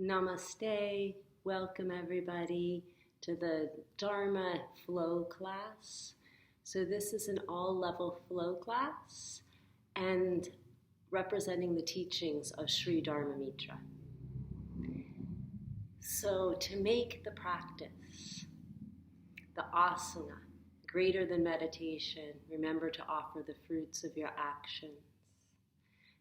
Namaste. Welcome everybody to the Dharma flow class. So this is an all-level flow class and representing the teachings of Sri Dharma Mittra. So to make the practice, the asana, greater than meditation, remember to offer the fruits of your actions.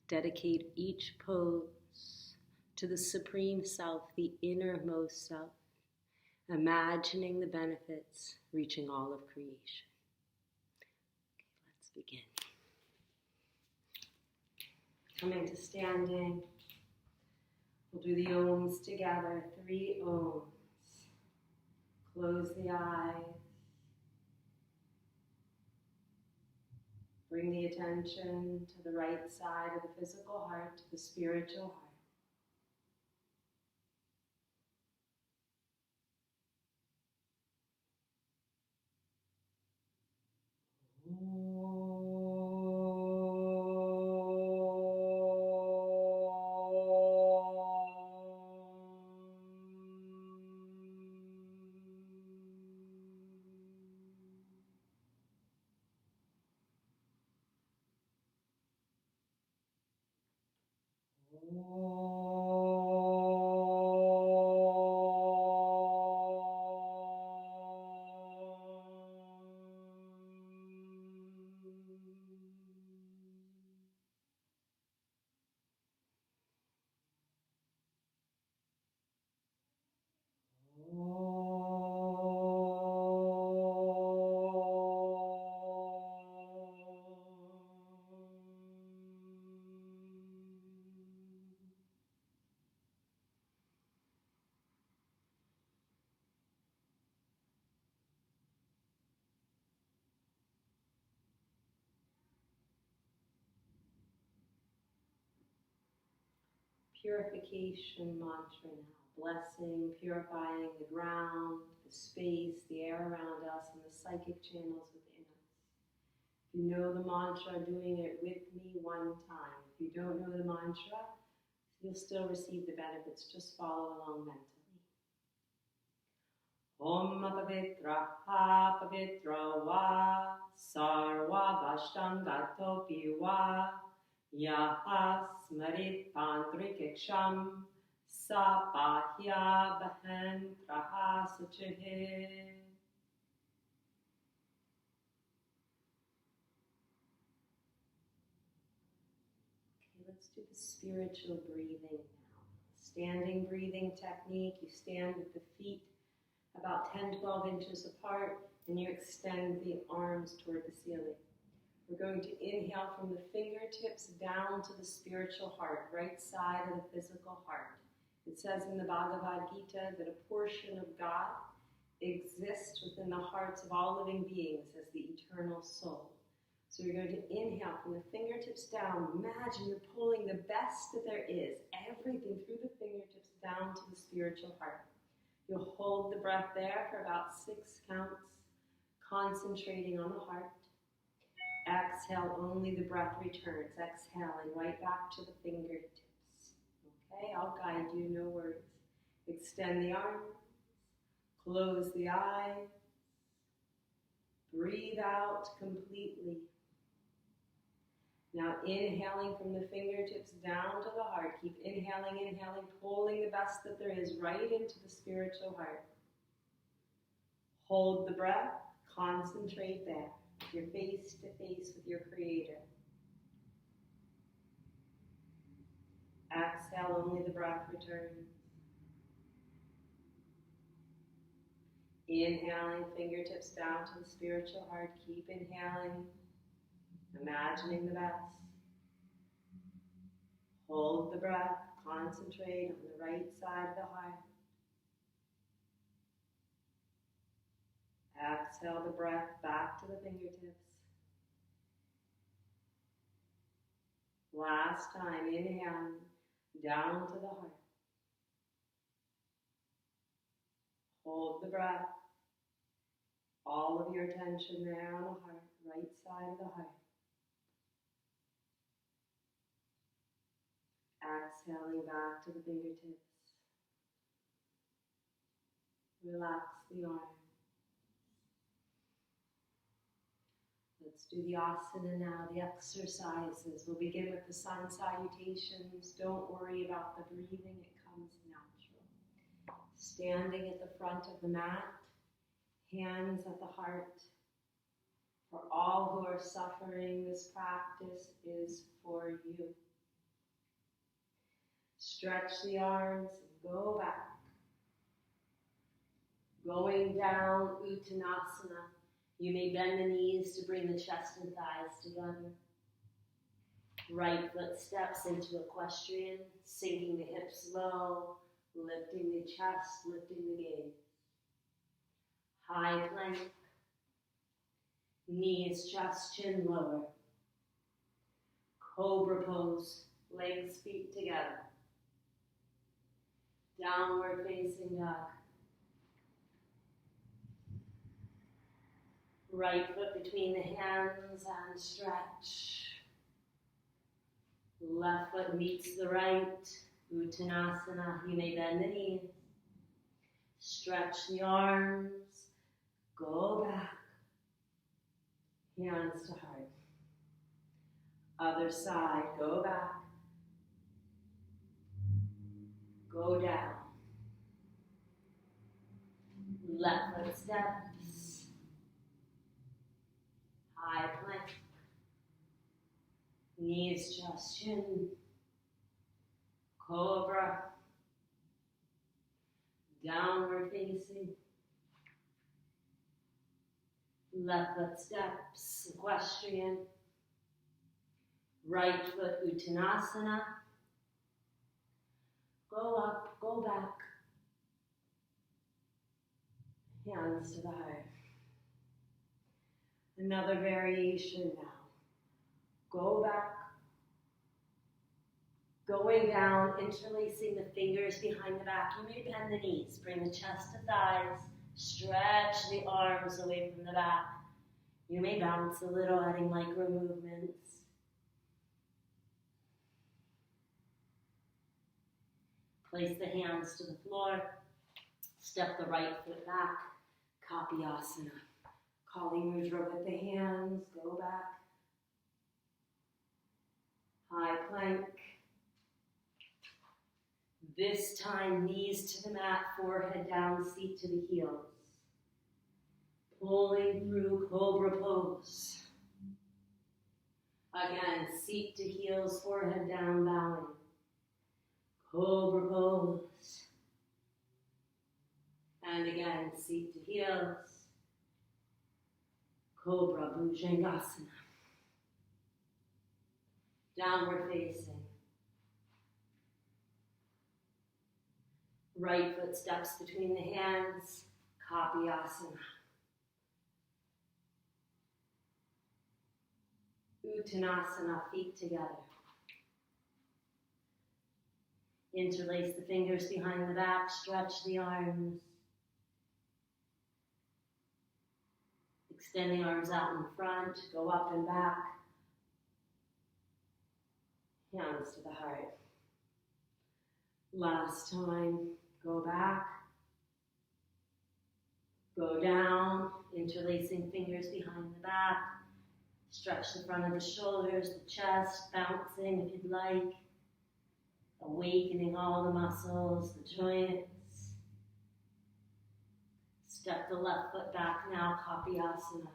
Dedicate each pose to the Supreme Self, the innermost self, imagining the benefits reaching all of creation. Okay, let's begin. Coming to standing, we'll do the Oms together, 3 Oms. Close the eyes. Bring the attention to the right side of the physical heart, to the spiritual heart. Purification mantra now. Blessing, purifying the ground, the space, the air around us, and the psychic channels within us. If you know the mantra, doing it with me one time. If you don't know the mantra, you'll still receive the benefits. Just follow along mentally. Om pavitra pavitra va sarva vashtangatopi va yaha smarit tantrikiksham sapahya bahentraha suchihe. Okay, let's do the spiritual breathing now. Standing breathing technique. You stand with the feet about 10-12 inches apart, and you extend the arms toward the ceiling. We're going to inhale from the fingertips down to the spiritual heart, right side of the physical heart. It says in the Bhagavad Gita that a portion of God exists within the hearts of all living beings as the eternal soul. So you're going to inhale from the fingertips down. Imagine you're pulling the best that there is, everything through the fingertips down to the spiritual heart. You'll hold the breath there for about 6 counts, concentrating on the heart. Exhale, only the breath returns. Exhaling right back to the fingertips. Okay, I'll guide you, no worries. Extend the arms, close the eyes, breathe out completely. Now inhaling from the fingertips down to the heart. Keep inhaling, pulling the best that there is right into the spiritual heart. Hold the breath, concentrate there. You're face to face with your Creator. Exhale, only the breath returns. Inhaling, fingertips down to the spiritual heart. Keep inhaling, imagining the best. Hold the breath, concentrate on the right side of the heart. Exhale the breath back to the fingertips. Last time, inhale, down to the heart. Hold the breath. All of your attention there on the heart, right side of the heart. Exhaling back to the fingertips. Relax the arms. Let's do the asana now, the exercises. We'll begin with the sun salutations. Don't worry about the breathing, it comes natural. Standing at the front of the mat, hands at the heart. For all who are suffering, this practice is for you. Stretch the arms and go back. Going down, Uttanasana. You may bend the knees to bring the chest and thighs together. Right foot steps into equestrian, sinking the hips low, lifting the chest, lifting the gaze. High plank. Knees, chest, chin lower. Cobra pose, legs, feet together. Downward facing dog. Right foot between the hands and stretch. Left foot meets the right. Uttanasana. You may bend the knees. Stretch the arms. Go back. Hands to heart. Other side. Go back. Go down. Left foot steps. High plank. Knees, chest, chin. Cobra. Downward facing. Left foot steps, equestrian. Right foot, Uttanasana. Go up, go back. Hands to the heart. Another variation now. Go back. Going down, interlacing the fingers behind the back. You may bend the knees. Bring the chest to thighs. Stretch the arms away from the back. You may bounce a little, adding micro movements. Place the hands to the floor. Step the right foot back. Copy asana. Kali Mudra with the hands. Go back. High plank. This time, knees to the mat, forehead down, seat to the heels. Pulling through cobra pose. Again, seat to heels, forehead down, bowing. Cobra pose. And again, seat to heels. Cobra Bhujangasana. Downward facing. Right foot steps between the hands. Copy asana. Uttanasana, feet together. Interlace the fingers behind the back, stretch the arms. Extend the arms out in front, go up and back. Hands to the heart. Last time, go back. Go down, interlacing fingers behind the back. Stretch the front of the shoulders, the chest, bouncing if you'd like. Awakening all the muscles, the joints. Step the left foot back now, copy asana.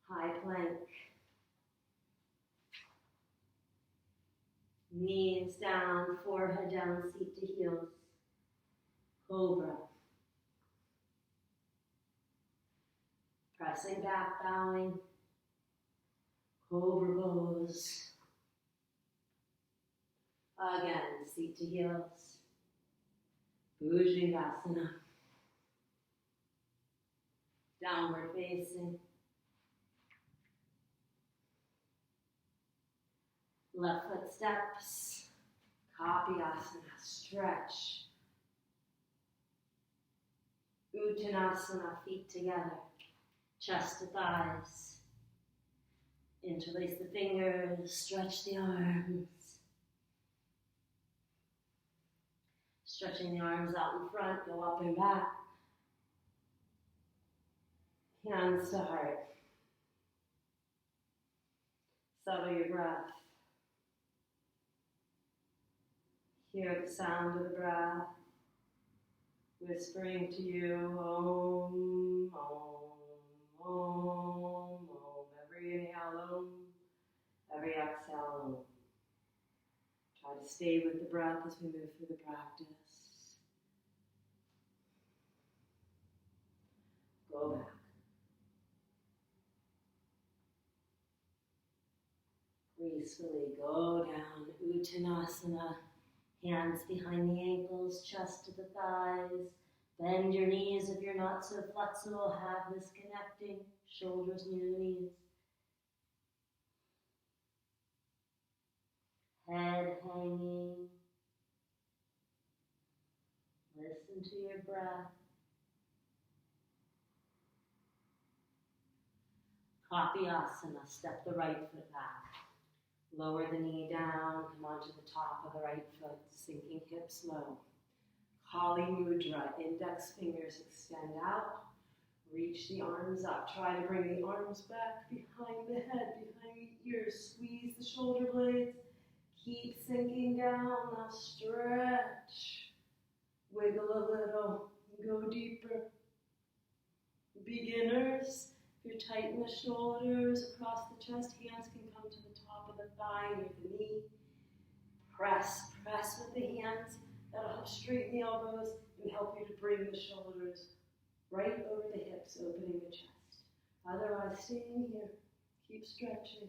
High plank. Knees down, forehead down, seat to heels. Cobra. Pressing back, bowing. Cobra pose. Again, seat to heels. Bhujangasana. Downward facing. Left foot steps. Copy asana. Stretch. Uttanasana, feet together. Chest to thighs. Interlace the fingers, stretch the arms. Stretching the arms out in front, go up and back. Hands to heart. Settle your breath. Hear the sound of the breath whispering to you, Om, Om, Om, Om. Every inhale, Om. Every exhale, Om. Try to stay with the breath as we move through the practice. Go back. Gracefully go down, Uttanasana. Hands behind the ankles, chest to the thighs. Bend your knees if you're not so flexible. Have this connecting, shoulders near the knees. Head hanging. Listen to your breath. Copy asana, step the right foot back. Lower the knee down, come onto the top of the right foot, sinking hips low. Kali Mudra, index fingers extend out. Reach the arms up. Try to bring the arms back behind the head, behind the ears. Squeeze the shoulder blades. Keep sinking down. Now stretch. Wiggle a little. Go deeper. Beginners, if you're tight in the shoulders, across the chest, hands can come to the top of the thigh near the knee. Press with the hands. That'll help straighten the elbows and help you to bring the shoulders right over the hips, opening the chest. Otherwise, staying here. Keep stretching.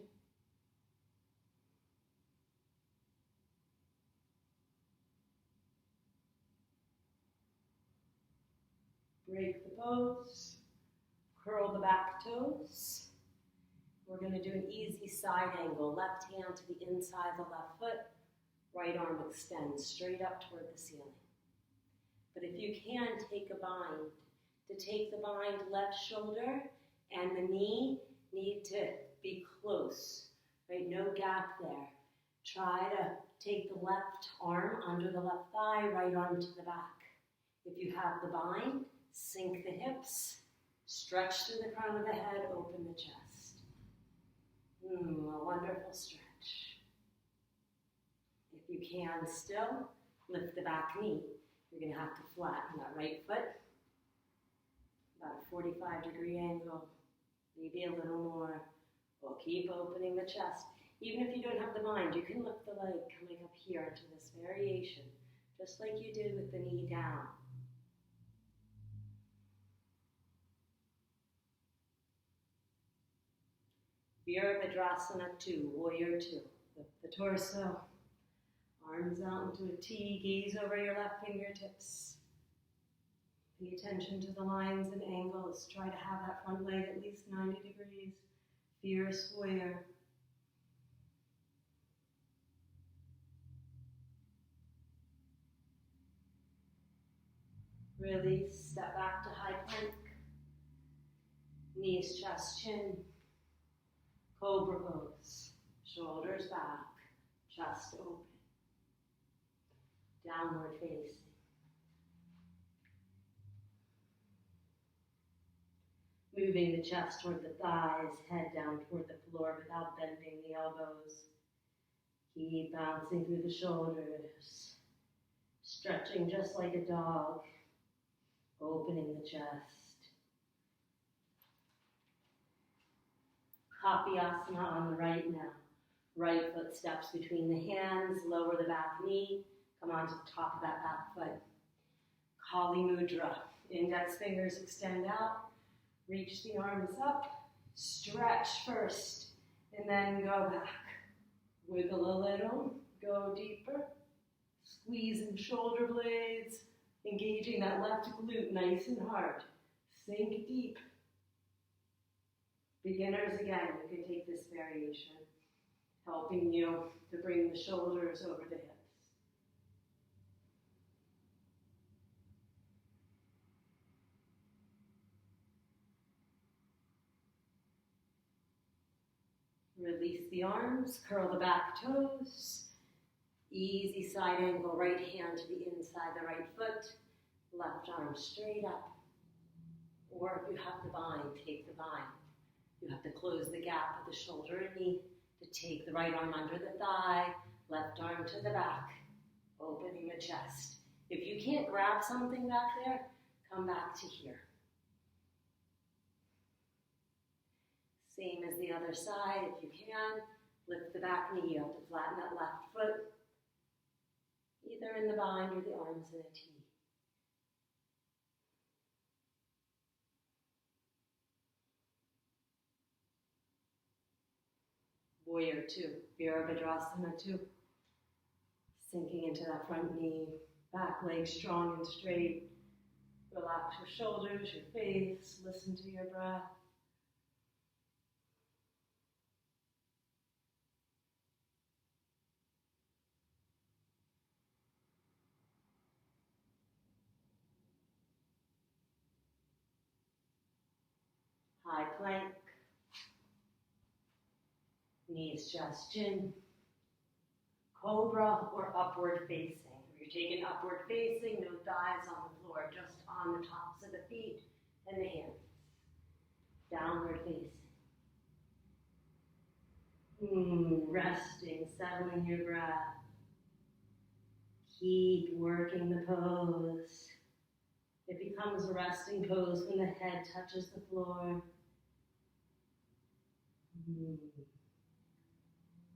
Break the pose. Curl the back toes. We're going to do an easy side angle. Left hand to the inside of the left foot. Right arm extends straight up toward the ceiling. But if you can, take a bind. To take the bind, left shoulder and the knee need to be close. Right? No gap there. Try to take the left arm under the left thigh, right arm to the back. If you have the bind, sink the hips. Stretch through the crown of the head, open the chest. A wonderful stretch. If you can still, lift the back knee. You're going to have to flatten that right foot. About a 45-degree angle, maybe a little more. We'll keep opening the chest. Even if you don't have the bind, you can lift the leg coming up here into this variation, just like you did with the knee down. Virabhadrasana 2, Warrior 2. Lift the torso, arms out into a T, gaze over your left fingertips. Pay attention to the lines and angles. Try to have that front leg at least 90 degrees. Fierce warrior. Release, step back to high plank. Knees, chest, chin. Cobra pose. Shoulders back, chest open. Downward facing. Moving the chest toward the thighs, head down toward the floor without bending the elbows. Keep bouncing through the shoulders. Stretching just like a dog. Opening the chest. Copy asana on the right now. Right foot steps between the hands, lower the back knee, come onto the top of that back foot. Kali Mudra. Index fingers extend out. Reach the arms up. Stretch first, and then go back. Wiggle a little. Go deeper. Squeezing shoulder blades. Engaging that left glute nice and hard. Sink deep. Beginners, again, you can take this variation, helping you to bring the shoulders over the hips. Release the arms, curl the back toes. Easy side angle, right hand to the inside the right foot, left arm straight up. Or if you have the bind, take the bind. You have to close the gap of the shoulder and knee to take the right arm under the thigh, left arm to the back, opening the chest. If you can't grab something back there, come back to here. Same as the other side, if you can, lift the back knee. You have to flatten that left foot, either in the bind or the arms in a T. Warrior 2, Virabhadrasana 2. Sinking into that front knee, back leg strong and straight. Relax your shoulders, your face, listen to your breath. High plank. Knees just chin. Cobra or upward facing. If you're taking upward facing, no thighs on the floor, just on the tops of the feet and the hands. Downward facing. Resting, settling your breath. Keep working the pose. It becomes a resting pose when the head touches the floor.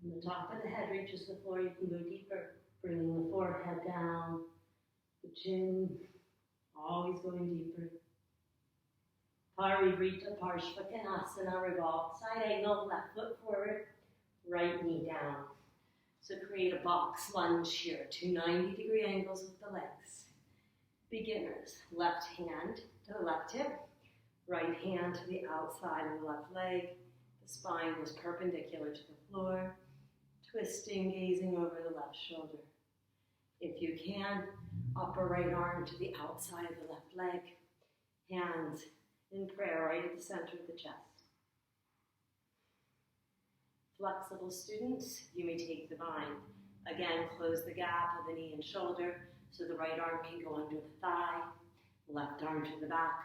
When the top of the head reaches the floor, you can go deeper, bringing the forehead down, the chin, always going deeper. Parivrita Parshvakonasana, revolve, side angle, left foot forward, right knee down. So create a box lunge here, 2 90-degree angles with the legs. Beginners, left hand to the left hip, right hand to the outside of the left leg. The spine is perpendicular to the floor. Twisting, gazing over the left shoulder. If you can, upper right arm to the outside of the left leg. Hands in prayer right at the center of the chest. Flexible students, you may take the bind. Again, close the gap of the knee and shoulder so the right arm can go under the thigh, left arm to the back.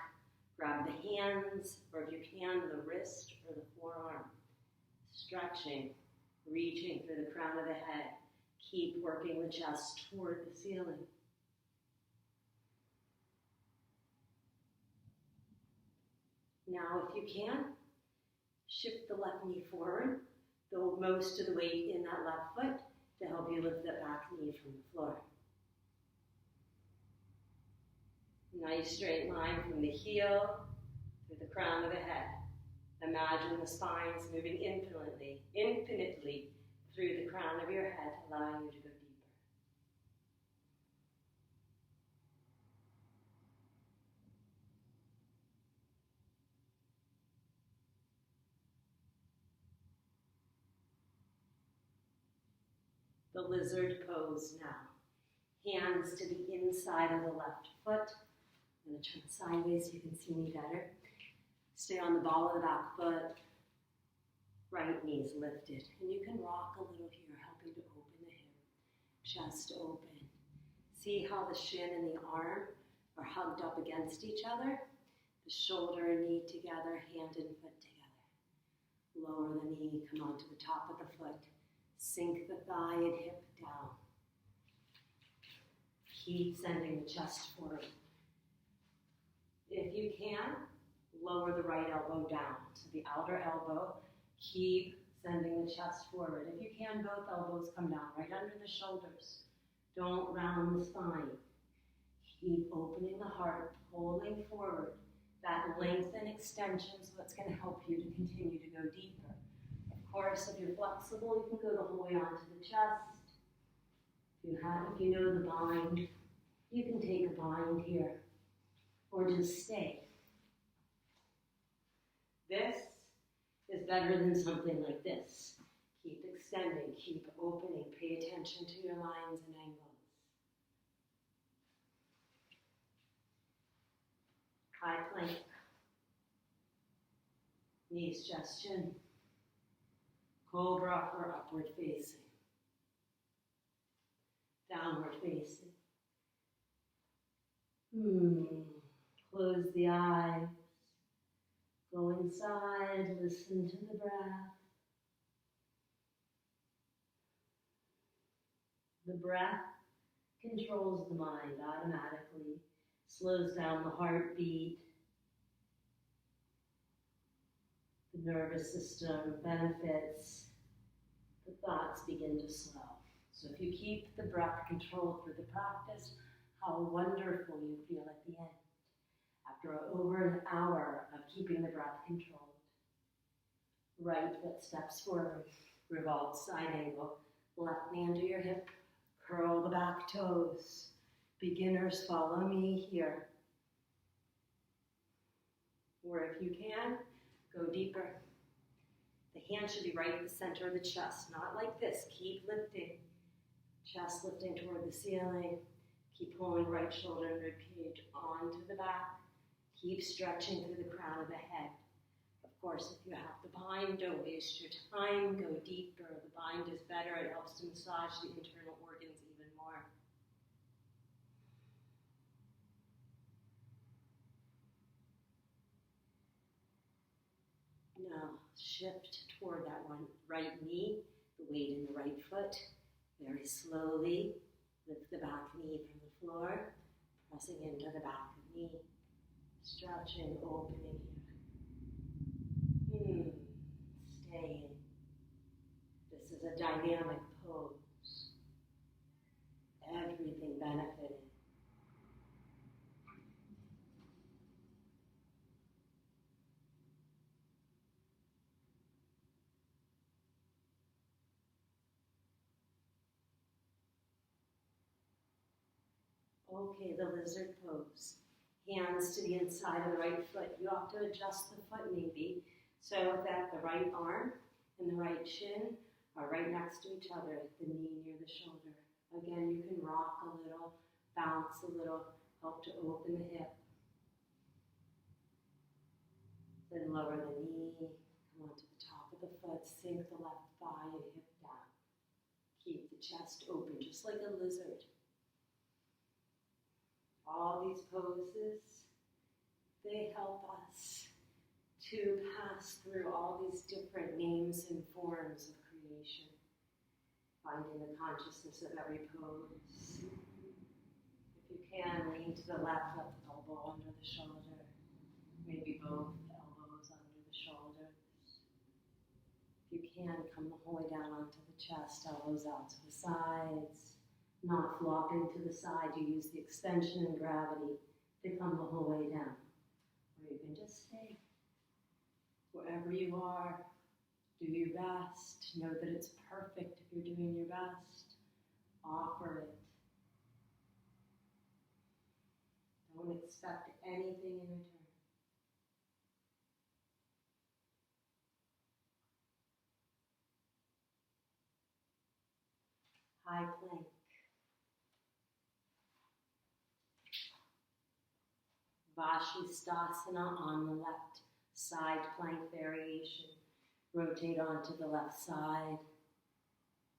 Grab the hands, or if you can, the wrist or the forearm. Stretching. Reaching through the crown of the head. Keep working the chest toward the ceiling. Now, if you can, shift the left knee forward. Throw most of the weight in that left foot to help you lift that back knee from the floor. Nice straight line from the heel through the crown of the head. Imagine the spines moving infinitely through the crown of your head, allowing you to go deeper. The lizard pose now. Hands to the inside of the left foot. I'm going to turn sideways so you can see me better. Stay on the ball of the back foot. Right knee's lifted. And you can rock a little here, helping to open the hip. Chest open. See how the shin and the arm are hugged up against each other? The shoulder and knee together, hand and foot together. Lower the knee, come onto the top of the foot. Sink the thigh and hip down. Keep sending the chest forward. If you can, lower the right elbow down to the outer elbow. Keep sending the chest forward. If you can, both elbows come down right under the shoulders. Don't round the spine. Keep opening the heart, pulling forward. That length and extension is what's going to help you to continue to go deeper. Of course, if you're flexible, you can go the whole way onto the chest. If you know the bind, you can take a bind here, or just stay. This is better than something like this. Keep extending, keep opening, pay attention to your lines and angles. High plank. Knees just chin. Cobra or upward facing. downward facing. Close the eyes. Go inside, listen to the breath. The breath controls the mind automatically, slows down the heartbeat. The nervous system benefits. The thoughts begin to slow. So if you keep the breath controlled through the practice, how wonderful you feel at the end. After over an hour of keeping the breath controlled. Right foot steps forward, revolve side angle, left knee under your hip, curl the back toes. Beginners, follow me here. Or if you can, go deeper. The hand should be right at the center of the chest, not like this. Keep lifting. Chest lifting toward the ceiling. Keep pulling right shoulder and rib cage onto the back. Keep stretching through the crown of the head. Of course, if you have to bind, don't waste your time. Go deeper. The bind is better. It helps to massage the internal organs even more. Now, shift toward that one right knee, the weight in the right foot. Very slowly, lift the back knee from the floor, pressing into the back knee. Stretching, opening here. Staying. This is a dynamic pose. Everything benefiting. Okay, the lizard pose. Hands to the inside of the right foot. You have to adjust the foot maybe so that the right arm and the right shin are right next to each other, the knee near the shoulder. Again, you can rock a little, bounce a little, help to open the hip. Then lower the knee, come onto the top of the foot, sink the left thigh and hip down. Keep the chest open, just like a lizard. All these poses, they help us to pass through all these different names and forms of creation, finding the consciousness of every pose. If you can, lean to the left elbow under the shoulder, maybe both elbows under the shoulders. If you can, come the whole way down onto the chest, elbows out to the sides. Not flopping to the side, you use the extension and gravity to come the whole way down. Or you can just stay wherever you are, do your best, know that it's perfect if you're doing your best, offer it. Don't expect anything in return. High plank. Vashisthasana on the left, side plank variation. Rotate onto the left side.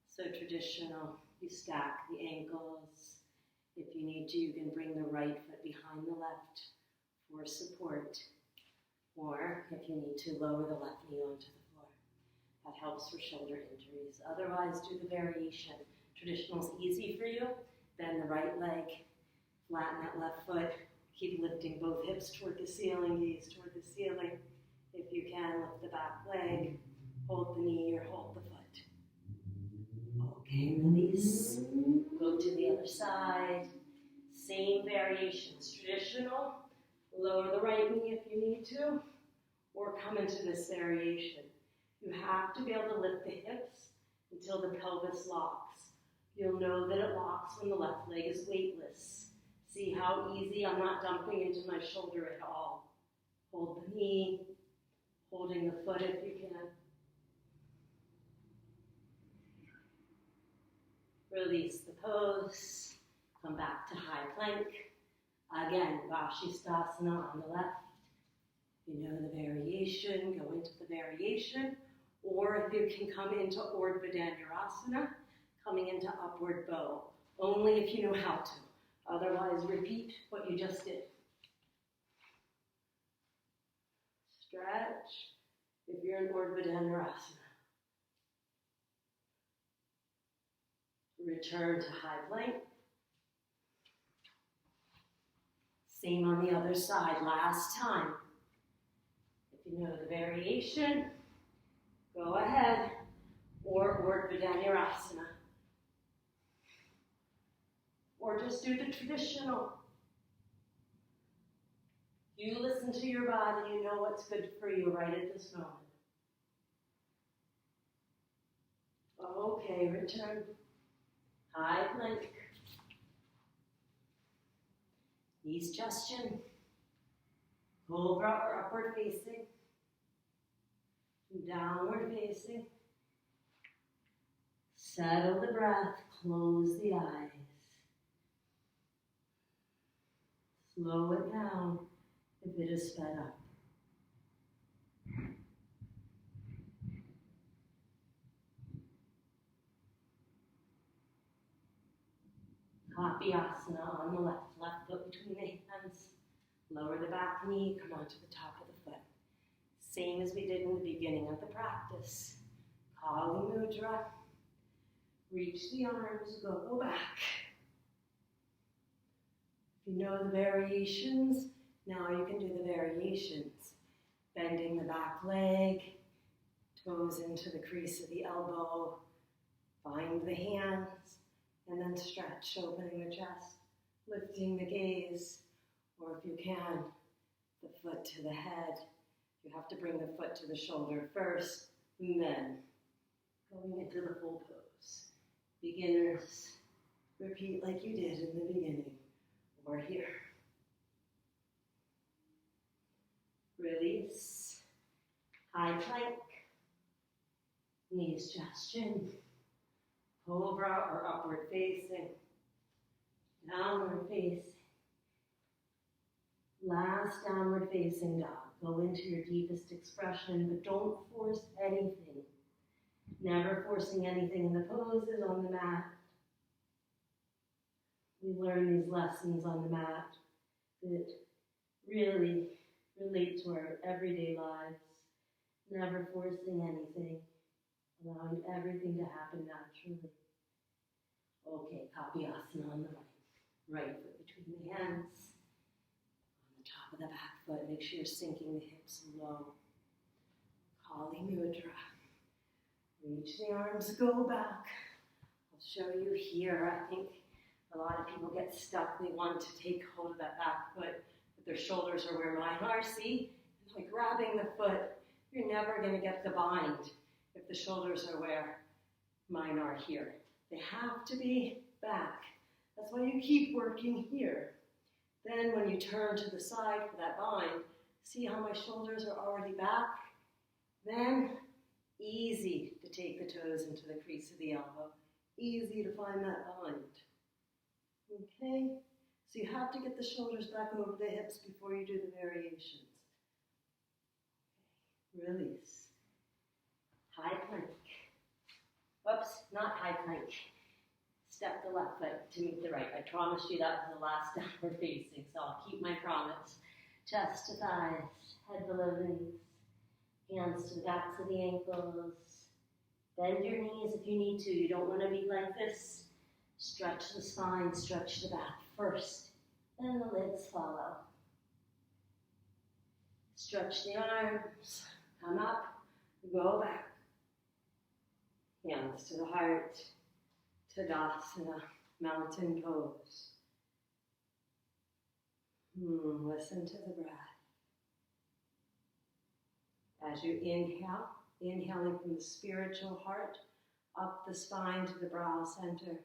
So traditional, you stack the ankles. If you need to, you can bring the right foot behind the left for support. Or if you need to, lower the left knee onto the floor. That helps for shoulder injuries. Otherwise, do the variation. Traditional is easy for you. Bend the right leg, flatten that left foot. Keep lifting both hips toward the ceiling, gaze toward the ceiling. If you can, lift the back leg, hold the knee or hold the foot. Okay, release. Go to the other side. Same variations. Traditional, lower the right knee if you need to, or come into this variation. You have to be able to lift the hips until the pelvis locks. You'll know that it locks when the left leg is weightless. See how easy, I'm not dumping into my shoulder at all. Hold the knee, holding the foot if you can. Release the pose, come back to high plank. Again, Vashisthasana on the left. You know the variation, go into the variation. Or if you can come into Urdhva Dhanurasana, coming into upward bow. Only if you know how to. Otherwise, repeat what you just did. Stretch if you're in Urdhva Dhanurasana. Return to high plank. Same on the other side, last time. If you know the variation, go ahead. Or Urdhva Dhanurasana. Or just do the traditional. You listen to your body, you know what's good for you right at this moment. Okay, return. High plank. Knees gestion. Cobra or upward facing. Downward facing. Settle the breath, close the eyes. Slow it down if it is sped up. Happy asana on the left foot between the hands. Lower the back knee, come onto the top of the foot. Same as we did in the beginning of the practice. Kali Mudra. Reach the arms, go back. If you know the variations, now you can do the variations. Bending the back leg, toes into the crease of the elbow, find the hands, and then stretch, opening the chest, lifting the gaze, or if you can, the foot to the head. You have to bring the foot to the shoulder first, and then going into the full pose. Beginners, repeat like you did in the beginning, or here. Release, high plank, knees gestion, cobra or upward facing, downward facing. Last downward facing dog. Go into your deepest expression, but don't force anything. Never forcing anything in the poses on the mat. We learn these lessons on the mat that really relate to our everyday lives. Never forcing anything. Allowing everything to happen naturally. Okay, Kapiasana on the right. Right foot between the hands. On the top of the back foot, make sure you're sinking the hips low. Kali Mudra. Reach the arms, go back. I'll show you here. I think a lot of people get stuck. They want to take hold of that back foot, but their shoulders are where mine are. See? It's like grabbing the foot. You're never going to get the bind if the shoulders are where mine are here. They have to be back. That's why you keep working here. Then when you turn to the side for that bind, see how my shoulders are already back? Then, easy to take the toes into the crease of the elbow. Easy to find that bind. Okay? So you have to get the shoulders back over the hips before you do the variations. Okay. Release. High plank. Whoops, not high plank. Step the left foot to meet the right. I promised you that was the last downward facing, so I'll keep my promise. Chest to thighs, head below the knees, hands to the backs of the ankles. Bend your knees if you need to. You don't want to be like this. Stretch the spine, stretch the back first, then the lids follow. Stretch the arms, come up, go back. Hands to the heart, Tadasana, mountain pose. Listen to the breath. As you inhale, inhaling from the spiritual heart, up the spine to the brow center.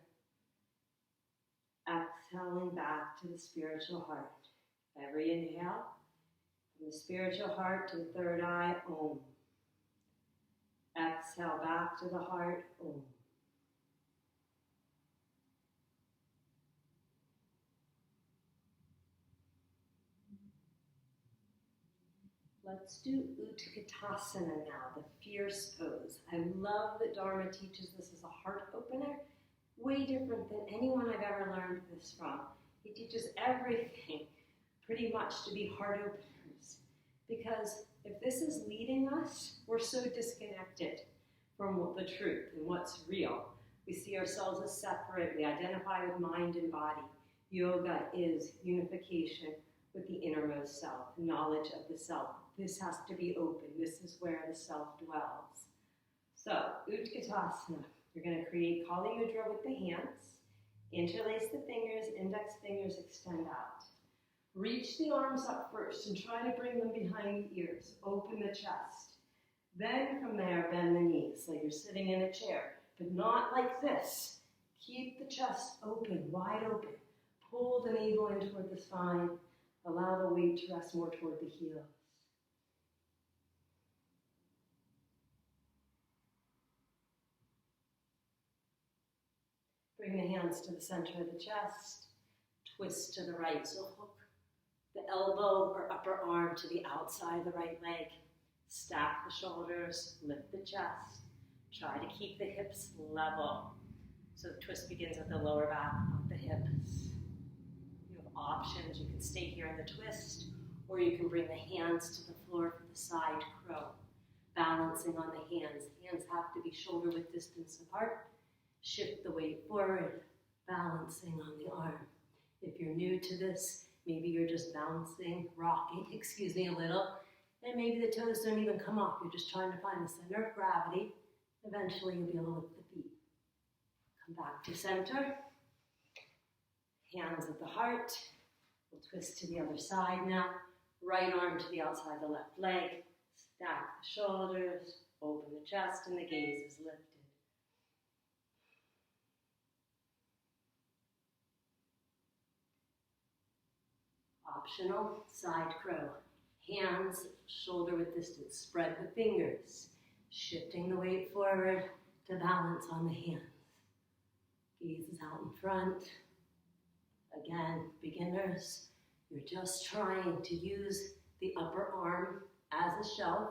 Exhaling back to the spiritual heart. Every inhale, from the spiritual heart to the third eye, Om. Exhale back to the heart, Om. Let's do Utkatasana now, the fierce pose. I love that Dharma teaches this as a heart opener. way different than anyone I've ever learned this from. He teaches everything pretty much to be heart openers. Because if this is leading us, we're so disconnected from the truth and what's real. We see ourselves as separate. We identify with mind and body. Yoga is unification with the innermost self, knowledge of the self. This has to be open. This is where the self dwells. So, Utkatasana. You're going to create Kali Mudra with the hands. Interlace the fingers, index fingers extend out. Reach the arms up first and try to bring them behind the ears. Open the chest. Then from there, bend the knees like you're sitting in a chair, but not like this. Keep the chest open, wide open. Pull the navel in toward the spine. Allow the weight to rest more toward the heels. Bring the hands to the center of the chest. Twist to the right. So hook the elbow or upper arm to the outside of the right leg. Stack the shoulders. Lift the chest. Try to keep the hips level. So the twist begins at the lower back, not the hips. You have options. You can stay here in the twist, or you can bring the hands to the floor for the side crow. Balancing on the hands. Hands have to be shoulder width distance apart. Shift the weight forward, balancing on the arm. If you're new to this, maybe you're just bouncing, rocking, a little, and maybe the toes don't even come off. You're just trying to find the center of gravity. Eventually you'll be able to lift the feet. Come back to center. Hands at the heart. We'll twist to the other side now. Right arm to the outside of the left leg. Stack the shoulders. Open the chest and the gaze is lifted. Optional, side crow. Hands, shoulder width distance. Spread the fingers. Shifting the weight forward to balance on the hands. Gaze is out in front. Again, beginners, you're just trying to use the upper arm as a shelf.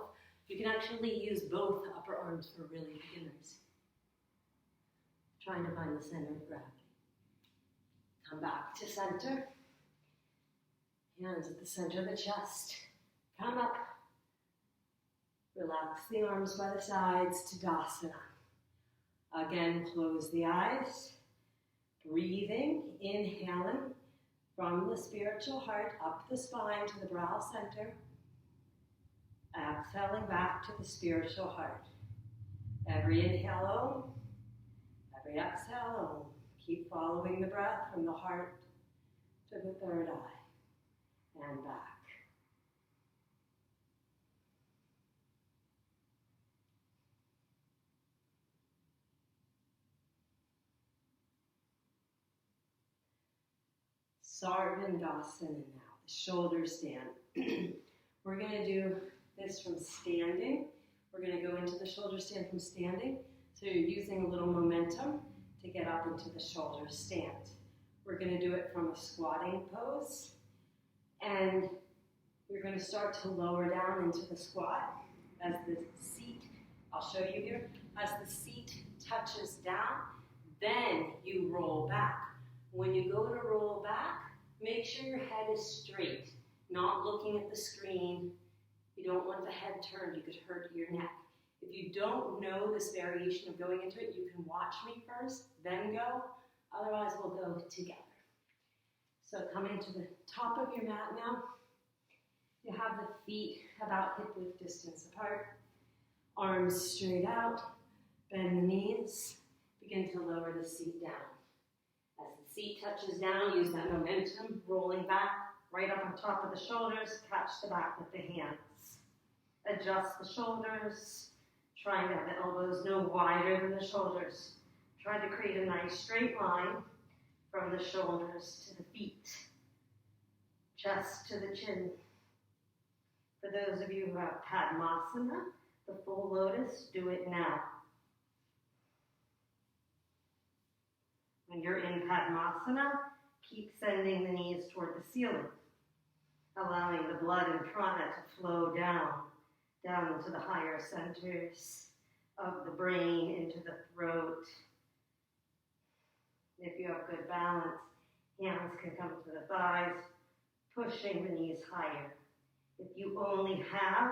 You can actually use both upper arms for really beginners. Trying to find the center of gravity. Come back to center. Hands at the center of the chest. Come up. Relax the arms by the sides, Tadasana. Again, close the eyes. Breathing, inhaling from the spiritual heart up the spine to the brow center. Exhaling back to the spiritual heart. Every inhale, Om. Every exhale, Om. Keep following the breath from the heart to the third eye and back. Sarvandasana now, the shoulder stand. We're going to do this from standing. We're going to go into the shoulder stand from standing. So you're using a little momentum to get up into the shoulder stand. We're going to do it from a squatting pose. And you're going to start to lower down into the squat as the seat, I'll show you here, as the seat touches down, then you roll back. When you go to roll back, make sure your head is straight, not looking at the screen. You don't want the head turned, you could hurt your neck. If you don't know this variation of going into it, you can watch me first, then go. Otherwise, we'll go together. So come into the top of your mat now. You have the feet about hip width distance apart. Arms straight out. Bend the knees. Begin to lower the seat down. As the seat touches down, use that momentum, rolling back, right up on top of the shoulders, catch the back with the hands. Adjust the shoulders, trying to have the elbows no wider than the shoulders. Try to create a nice straight line from the shoulders to the feet, chest to the chin. For those of you who have Padmasana, the full lotus, do it now. When you're in Padmasana, keep sending the knees toward the ceiling, allowing the blood and prana to flow down into the higher centers of the brain, into the throat. If you have good balance, hands can come to the thighs, pushing the knees higher. If you only have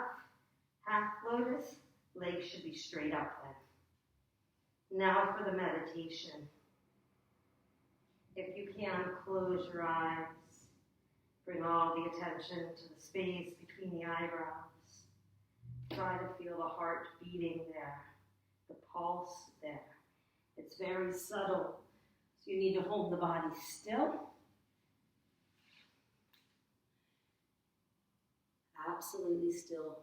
half lotus, legs should be straight up then. Now for the meditation. If you can, close your eyes. Bring all the attention to the space between the eyebrows. Try to feel the heart beating there, the pulse there. It's very subtle, so you need to hold the body still. Absolutely still,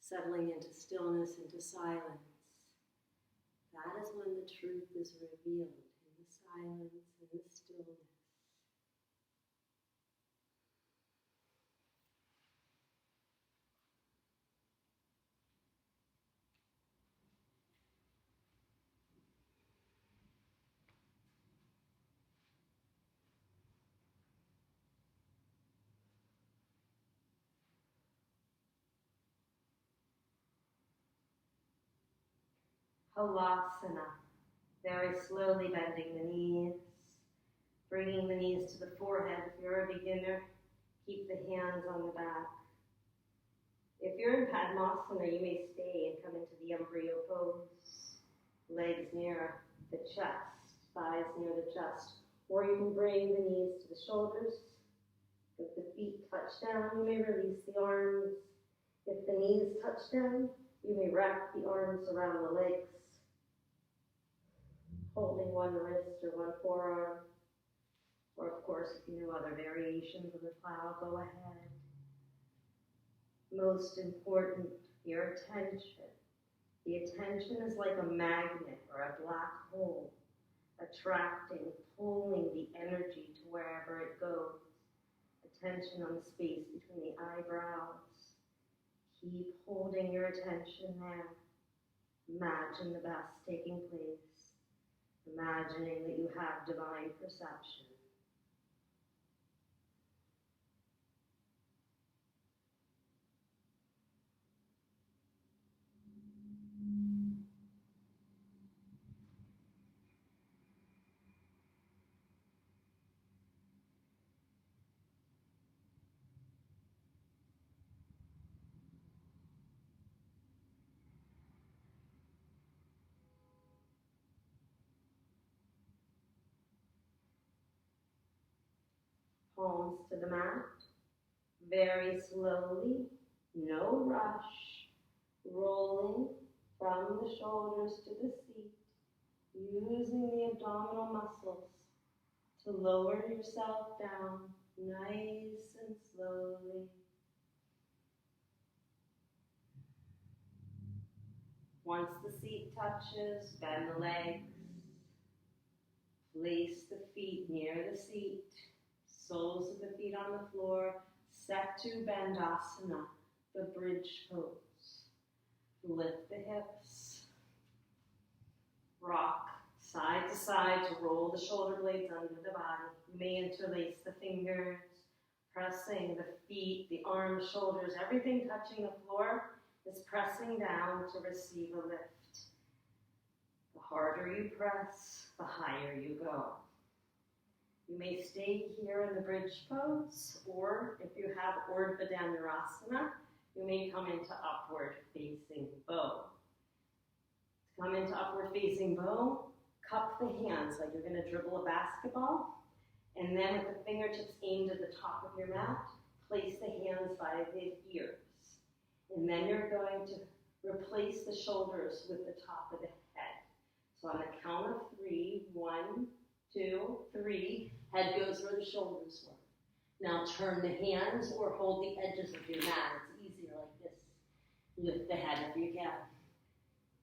settling into stillness, into silence. That is when the truth is revealed, in the silence, in the stillness. Halasana, very slowly bending the knees, bringing the knees to the forehead. If you're a beginner, keep the hands on the back. If you're in Padmasana, you may stay and come into the embryo pose, legs near the chest, thighs near the chest, or you can bring the knees to the shoulders. If the feet touch down, you may release the arms. If the knees touch down, you may wrap the arms around the legs, holding one wrist or one forearm. Or of course, if you know other variations of the plow, go ahead. Most important, your attention. The attention is like a magnet or a black hole, attracting, pulling the energy to wherever it goes. Attention on the space between the eyebrows. Keep holding your attention there. Imagine the best taking place. Imagining that you have divine perception. Palms to the mat, very slowly, no rush, rolling from the shoulders to the seat, using the abdominal muscles to lower yourself down nice and slowly. Once the seat touches, bend the legs, place the feet near the seat, soles of the feet on the floor, Setu Bandhasana, the bridge pose. Lift the hips, rock side to side to roll the shoulder blades under the body. You may interlace the fingers, pressing the feet, the arms, shoulders, everything touching the floor is pressing down to receive a lift. The harder you press, the higher you go. You may stay here in the bridge pose, or if you have Urdhva Dhanurasana, you may come into upward facing bow. To come into upward facing bow, cup the hands like you're going to dribble a basketball, and then with the fingertips aimed at the top of your mat, place the hands by the ears. And then you're going to replace the shoulders with the top of the head. So on the count of 3, 1, 2, 3, head goes where the shoulders were. Now turn the hands or hold the edges of your mat. It's easier like this. Lift the head if you can.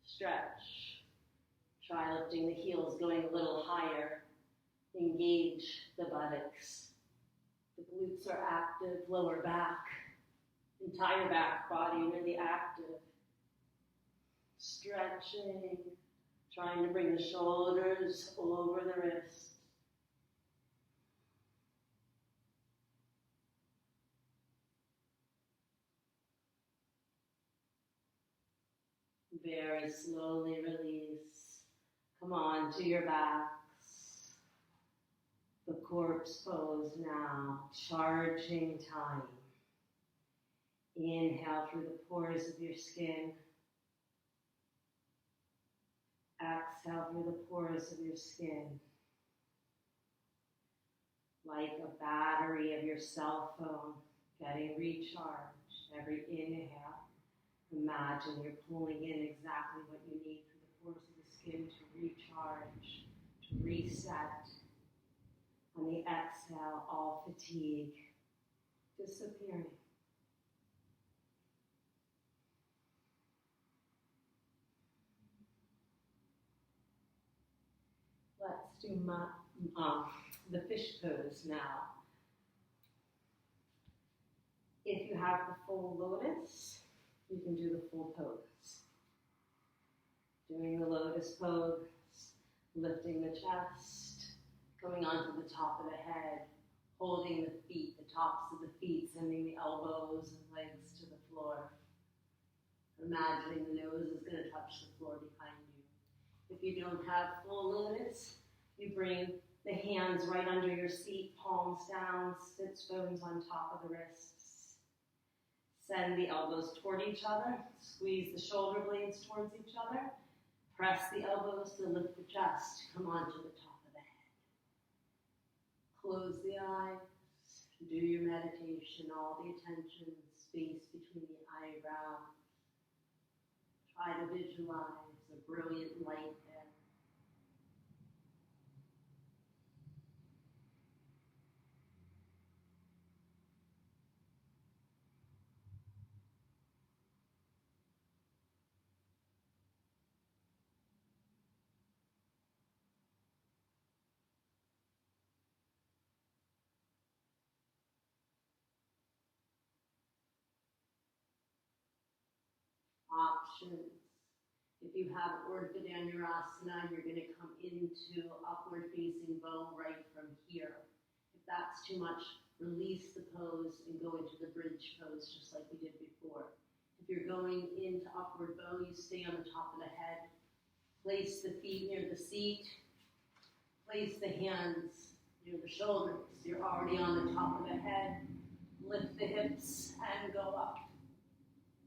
Stretch. Try lifting the heels, going a little higher. Engage the buttocks. The glutes are active, lower back. Entire back body really active. Stretching. Trying to bring the shoulders over the wrists. Very slowly release. Come on to your backs. the corpse pose now, charging time. Inhale through the pores of your skin. Exhale through the pores of your skin. Like a battery of your cell phone getting recharged. Every inhale, imagine you're pulling in exactly what you need through the pores of the skin to recharge, to reset. On the exhale, all fatigue disappearing. Let's do the fish pose now. If you have the full lotus, you can do the full pose. Doing the lotus pose, lifting the chest, coming onto the top of the head, holding the feet, the tops of the feet, sending the elbows and legs to the floor. Imagining the nose is going to touch the floor behind you. If you don't have full lotus, you bring the hands right under your seat, palms down, sit bones on top of the wrists. Send the elbows toward each other, squeeze the shoulder blades towards each other, press the elbows to lift the chest, come onto the top of the head. Close the eyes, do your meditation, all the attention, space between the eyebrows. Try to visualize a brilliant light there. Options. If you have Urdhva Dhanurasana, you're going to come into upward facing bow right from here. If that's too much, release the pose and go into the bridge pose just like we did before. If you're going into upward bow, you stay on the top of the head. Place the feet near the seat. Place the hands near the shoulders. You're already on the top of the head. Lift the hips and go up.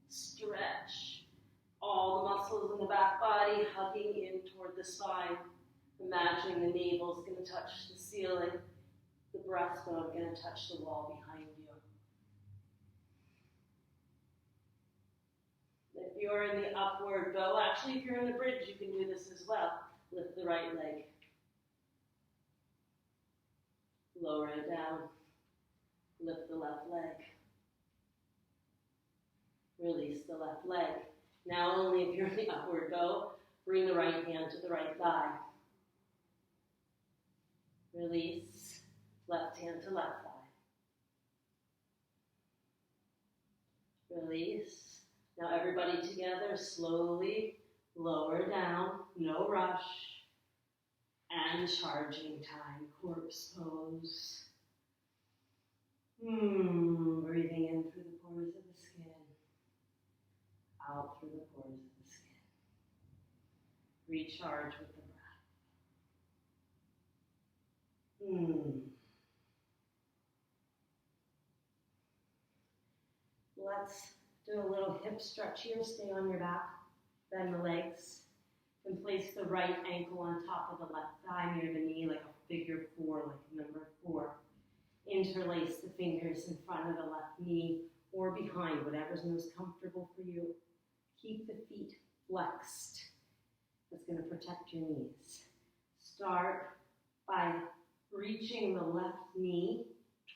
Stretch all the muscles in the back body, hugging in toward the spine. Imagining the navel is going to touch the ceiling, the breastbone going to touch the wall behind you. If you're in the upward bow, actually if you're in the bridge, you can do this as well. Lift the right leg. Lower it down. Lift the left leg. Release the left leg. Now only if you're in the upward bow, bring the right hand to the right thigh. Release, left hand to left thigh. Release. Now everybody together, slowly lower down, no rush, and charging time, corpse pose. Breathing in through the pores of the skin. Out through the pores of the skin. Recharge with the breath. Let's do a little hip stretch here. Stay on your back. Bend the legs. And place the right ankle on top of the left thigh near the knee like a figure 4, like number 4. Interlace the fingers in front of the left knee or behind, whatever's most comfortable for you. Keep the feet flexed. That's going to protect your knees. Start by reaching the left knee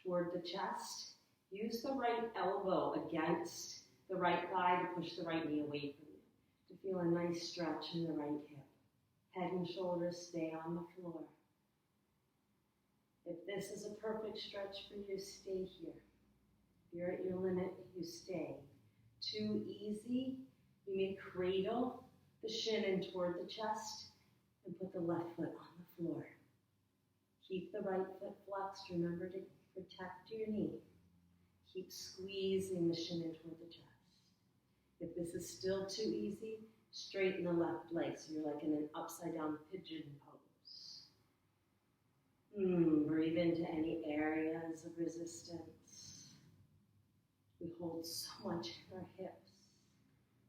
toward the chest. Use the right elbow against the right thigh to push the right knee away from you. To feel a nice stretch in the right hip. Head and shoulders stay on the floor. If this is a perfect stretch for you, stay here. If you're at your limit, you stay. Too easy, you may cradle the shin in toward the chest and put the left foot on the floor. Keep the right foot flexed. Remember to protect your knee. Keep squeezing the shin in toward the chest. If this is still too easy, straighten the left leg so you're like in an upside down pigeon pose. Breathe into any areas of resistance. We hold so much in our hips.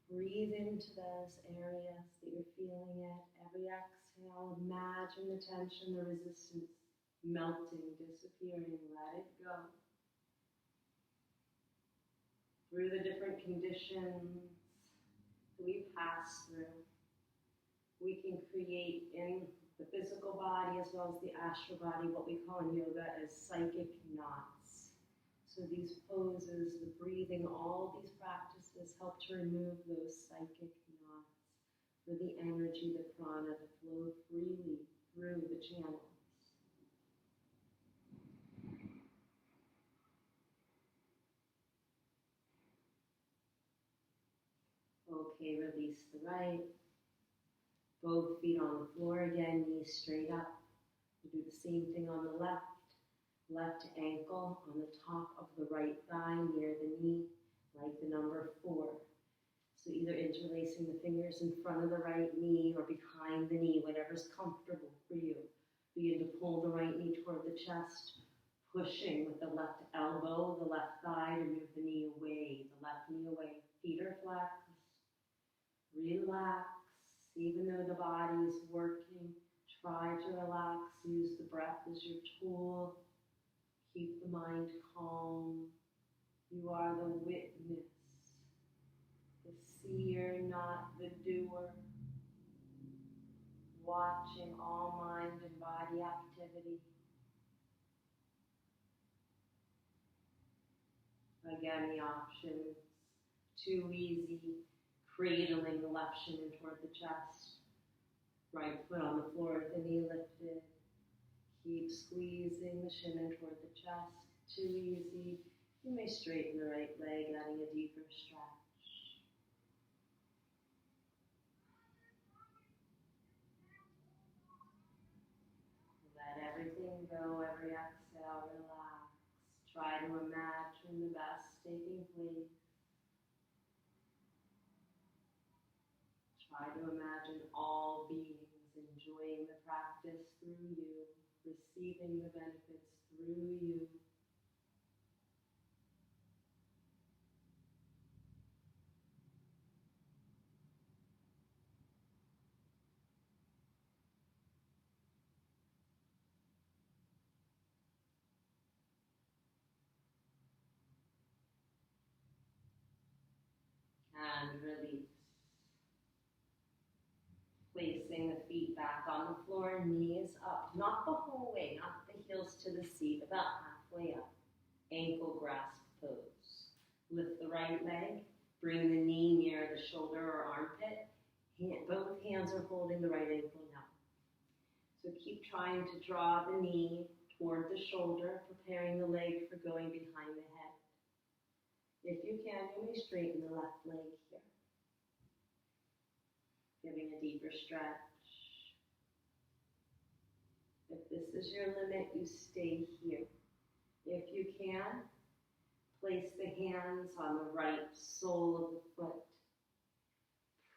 Breathe into those areas that you're feeling it. Every exhale, imagine the tension, the resistance melting, disappearing. Let it go. Through the different conditions that we pass through, we can create in the physical body as well as the astral body what we call in yoga as psychic knots. So these poses, the breathing, all these practices help to remove those psychic knots for the energy, the prana to flow freely through the channels. Okay, release the right. Both feet on the floor again, knees straight up. We'll do the same thing on the left. Left ankle on the top of the right thigh near the knee, like the number 4. So either interlacing the fingers in front of the right knee or behind the knee, whatever's comfortable for you. Begin to pull the right knee toward the chest, pushing with the left elbow, the left thigh to move the knee away, the left knee away. Feet are flexed. Relax, even though the body is working. Try to relax, use the breath as your tool. Keep the mind calm. You are the witness, the seer, not the doer. Watching all mind and body activity. Again, the options, too easy. Cradling the left shin in toward the chest. Right foot on the floor with the knee lifted. Keep squeezing the shin in toward the chest. Too easy. You may straighten the right leg, adding a deeper stretch. Let everything go, every exhale, relax. Try to imagine the best taking place. Try to imagine all beings enjoying the practice through you, receiving the benefits through you. And release. Placing the feet back on the floor, knees up, not the whole way, not the heels to the seat, about halfway up. Ankle grasp pose. Lift the right leg, bring the knee near the shoulder or armpit. Both hands are holding the right ankle now. So keep trying to draw the knee toward the shoulder, preparing the leg for going behind the head. If you can, you may straighten the left leg here. Giving a deeper stretch. If this is your limit, you stay here. If you can, place the hands on the right sole of the foot.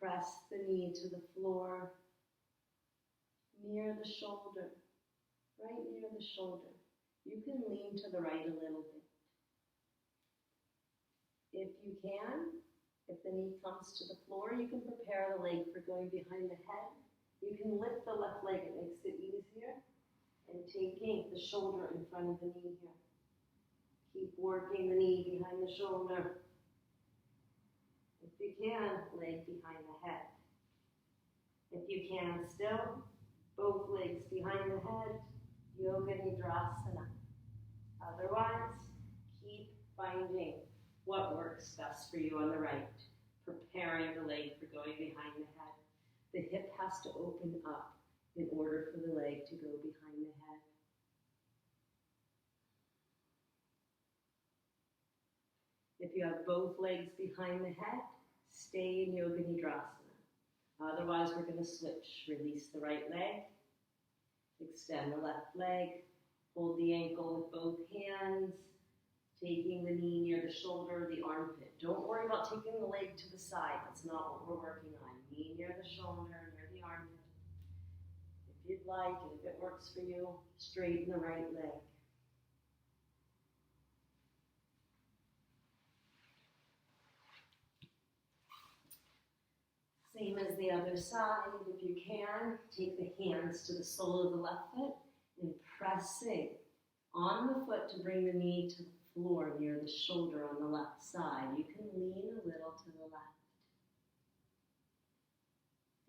Press the knee to the floor, near the shoulder, right near the shoulder. You can lean to the right a little bit. If you can, if the knee comes to the floor, you can prepare the leg for going behind the head. You can lift the left leg, it makes it easier. And taking the shoulder in front of the knee here. Keep working the knee behind the shoulder. If you can, leg behind the head. If you can still, both legs behind the head, Yogini Sati Om. Otherwise, keep finding what works best for you on the right, preparing the leg for going behind the head. The hip has to open up in order for the leg to go behind the head. If you have both legs behind the head, stay in Yogini Sati Om. Otherwise, we're going to switch. Release the right leg, extend the left leg, hold the ankle with both hands, taking the knee near the shoulder or the armpit. Don't worry about taking the leg to the side. That's not what we're working on. Knee near the shoulder, near the armpit. If you'd like, and if it works for you, straighten the right leg. Same as the other side, if you can, take the hands to the sole of the left foot and pressing on the foot to bring the knee to the floor near the shoulder on the left side. You can lean a little to the left.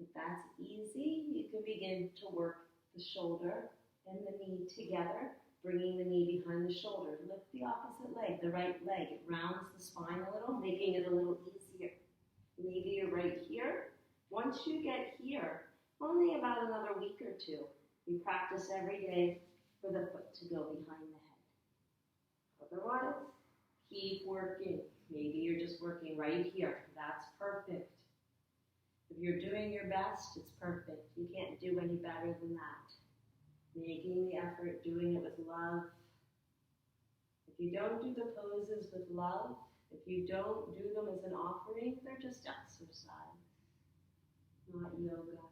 If that's easy, you can begin to work the shoulder and the knee together, bringing the knee behind the shoulder. Lift the opposite leg, the right leg. It rounds the spine a little, making it a little easier. Maybe you're right here. Once you get here, only about another week or two, you practice every day for the foot to go behind the head. Otherwise, keep working. Maybe you're just working right here. That's perfect. If you're doing your best, it's perfect. You can't do any better than that. Making the effort, doing it with love. If you don't do the poses with love, if you don't do them as an offering, they're just exercise, not yoga.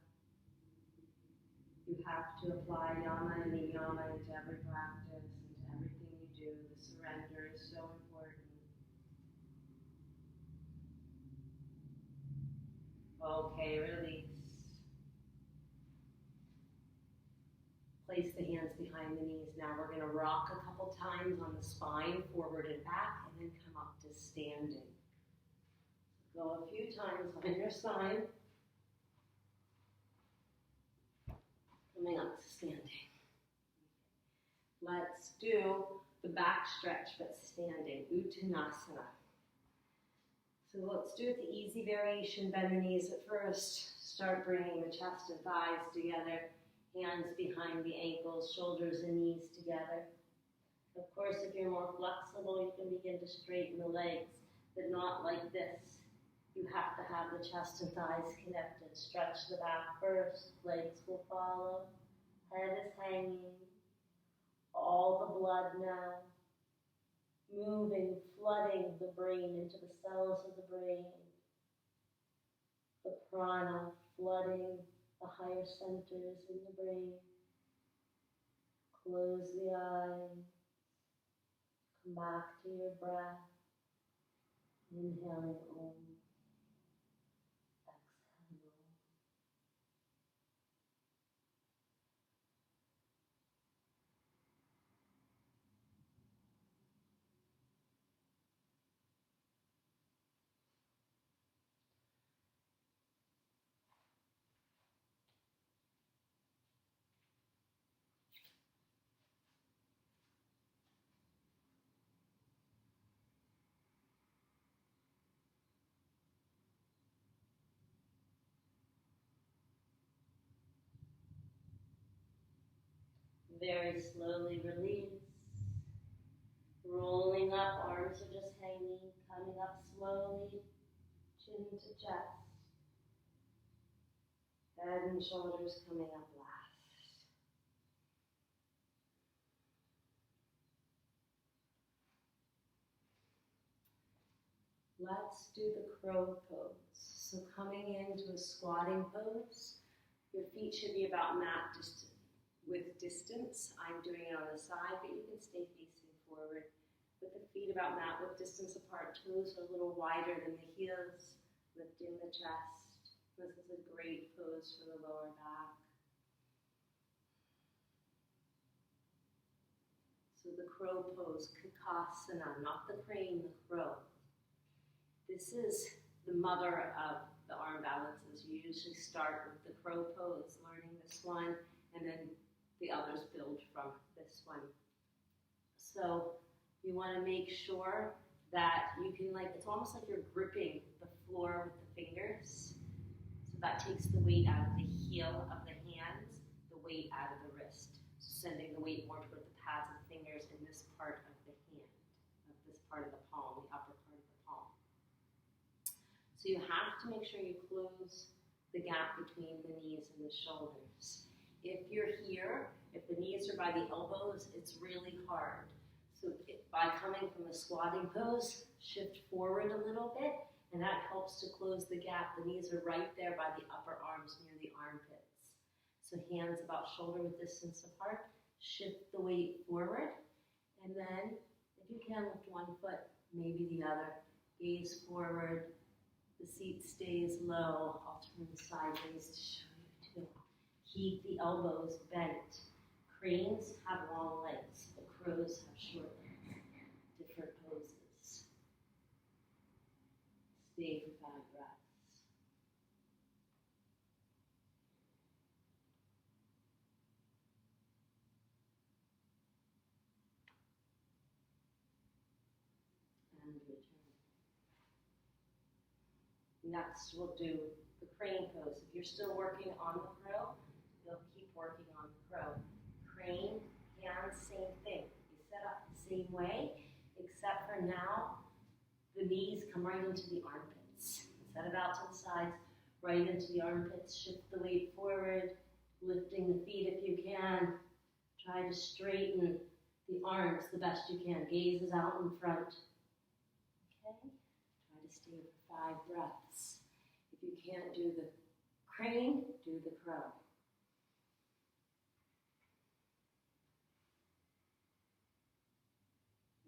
You have to apply yama and niyama into every practice, into everything you do. The surrender is so important. Okay, release. Place the hands behind the knees. Now we're going to rock a couple times on the spine, forward and back, and then come up to standing. Go a few times on your side. Coming up to standing. Let's do the back stretch, but standing. Uttanasana. So let's do it the easy variation. Bend the knees at first. Start bringing the chest and thighs together. Hands behind the ankles, shoulders and knees together. Of course, if you're more flexible, you can begin to straighten the legs, but not like this. You have to have the chest and thighs connected. Stretch the back first. Legs will follow. Head is hanging. All the blood now. Moving, flooding the brain into the cells of the brain. The prana flooding the higher centers in the brain. Close the eyes. Come back to your breath. Inhaling Om. Exhale. Very slowly release. Rolling up, arms are just hanging, coming up slowly, chin to chest. Head and shoulders coming up last. Let's do the crow pose. So coming into a squatting pose, your feet should be about mat distance. With distance, I'm doing it on the side, but you can stay facing forward. With the feet about mat width distance apart, toes are a little wider than the heels, lifting the chest. This is a great pose for the lower back. So the crow pose, Kakasana, not the crane, the crow. This is the mother of the arm balances. You usually start with the crow pose, learning this one, and then the others build from this one. So you want to make sure that you can, it's almost like you're gripping the floor with the fingers. So that takes the weight out of the heel of the hands, the weight out of the wrist. So sending the weight more toward the pads of the fingers in this part of the hand, of this part of the palm, the upper part of the palm. So you have to make sure you close the gap between the knees and the shoulders. If you're here, if the knees are by the elbows, it's really hard. So by coming from the squatting pose, shift forward a little bit, and that helps to close the gap. The knees are right there by the upper arms near the armpits. So hands about shoulder width distance apart. Shift the weight forward. And then, if you can, lift one foot, maybe the other. Gaze forward. The seat stays low. I'll turn sideways to show you too. Keep the elbows bent. Cranes have long legs. The crows have short legs. Different poses. Stay for 5 breaths. And return. Next, we'll do the crane pose. If you're still working on the crow, you'll keep working on the crow. Crane, hands, same thing. You set up the same way, except for now, the knees come right into the armpits. Set it out to the sides, right into the armpits. Shift the weight forward, lifting the feet if you can. Try to straighten the arms the best you can. Gaze is out in front. Okay? Try to stay for 5 breaths. If you can't do the crane, do the crow.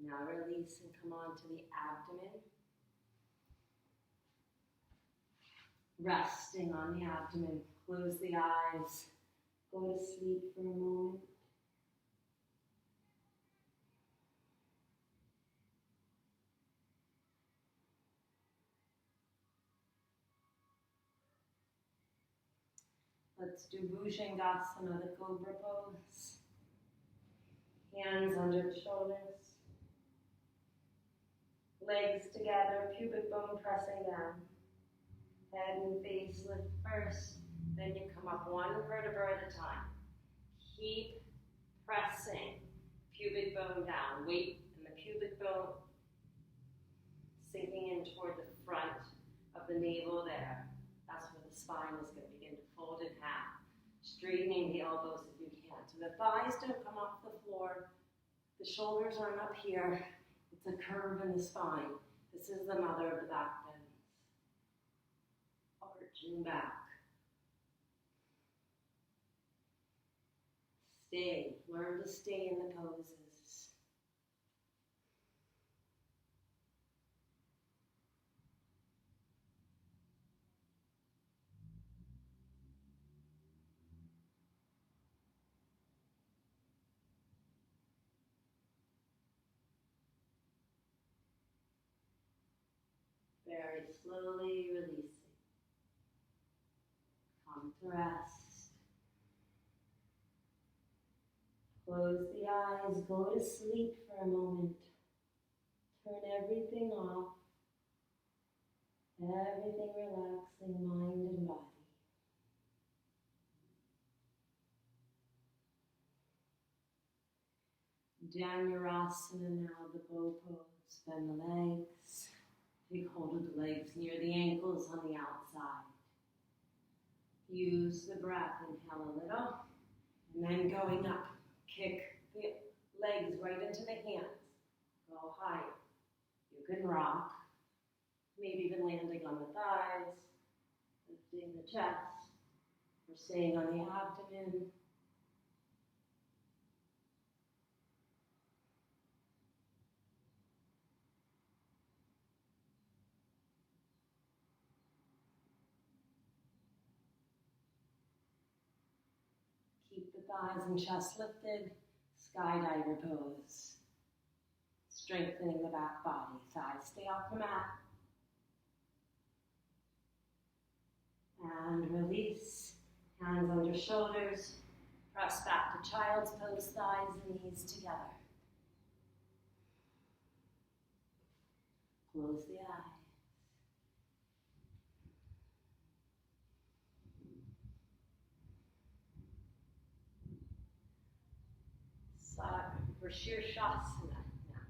Now release and come on to the abdomen. Resting on the abdomen. Close the eyes. Go to sleep for a moment. Let's do Bhujangasana, the cobra pose. Hands under the shoulders. Legs together, pubic bone pressing down. Head and face lift first. Then you come up one vertebra at a time. Keep pressing. Pubic bone down. Weight in the pubic bone. Sinking in toward the front of the navel there. That's where the spine is going to begin to fold in half. Straightening the elbows if you can. So the thighs don't come off the floor. The shoulders aren't up here. It's a curve in the spine. This is the mother of the back bends. Arching back. Stay. Learn to stay in the poses. Very slowly releasing. Come to rest. Close the eyes, go to sleep for a moment. Turn everything off. Everything relaxing, mind and body. Dhanurasana now, the bow pose. Bend the legs. Take hold of the legs near the ankles on the outside. Use the breath. Inhale a little. And then going up. Kick the legs right into the hands. Go higher. You can rock. Maybe even landing on the thighs. Lifting the chest. Or staying on the abdomen. Keep the thighs and chest lifted, skydiver pose. Strengthening the back body. Thighs stay off the mat. And release. Hands under shoulders. Press back to child's pose, thighs and knees together. Close the eyes. For Shirshasana now.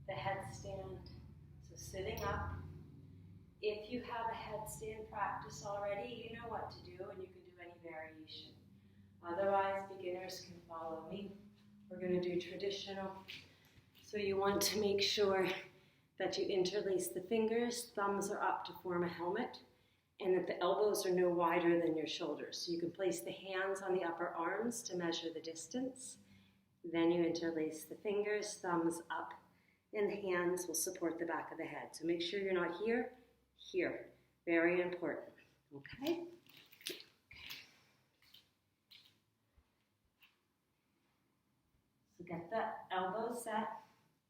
The headstand. So sitting up. If you have a headstand practice already, you know what to do and you can do any variation. Otherwise, beginners can follow me. We're going to do traditional. So you want to make sure that you interlace the fingers. Thumbs are up to form a helmet. and that the elbows are no wider than your shoulders. So you can place the hands on the upper arms to measure the distance. Then you interlace the fingers, thumbs up, and the hands will support the back of the head. So make sure you're not here, here. Very important, okay? So get the elbows set,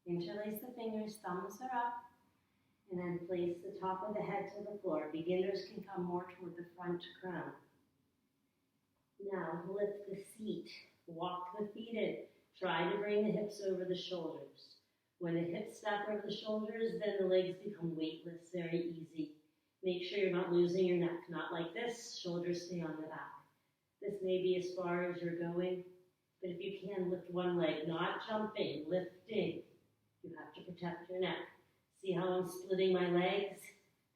interlace the fingers, thumbs are up, and then place the top of the head to the floor. Beginners can come more toward the front crown. Now lift the seat, walk the feet in. Try to bring the hips over the shoulders. When the hips stack over the shoulders, then the legs become weightless, very easy. Make sure you're not losing your neck, not like this, shoulders stay on the back. This may be as far as you're going, but if you can, lift one leg, not jumping, lifting. You have to protect your neck. See how I'm splitting my legs?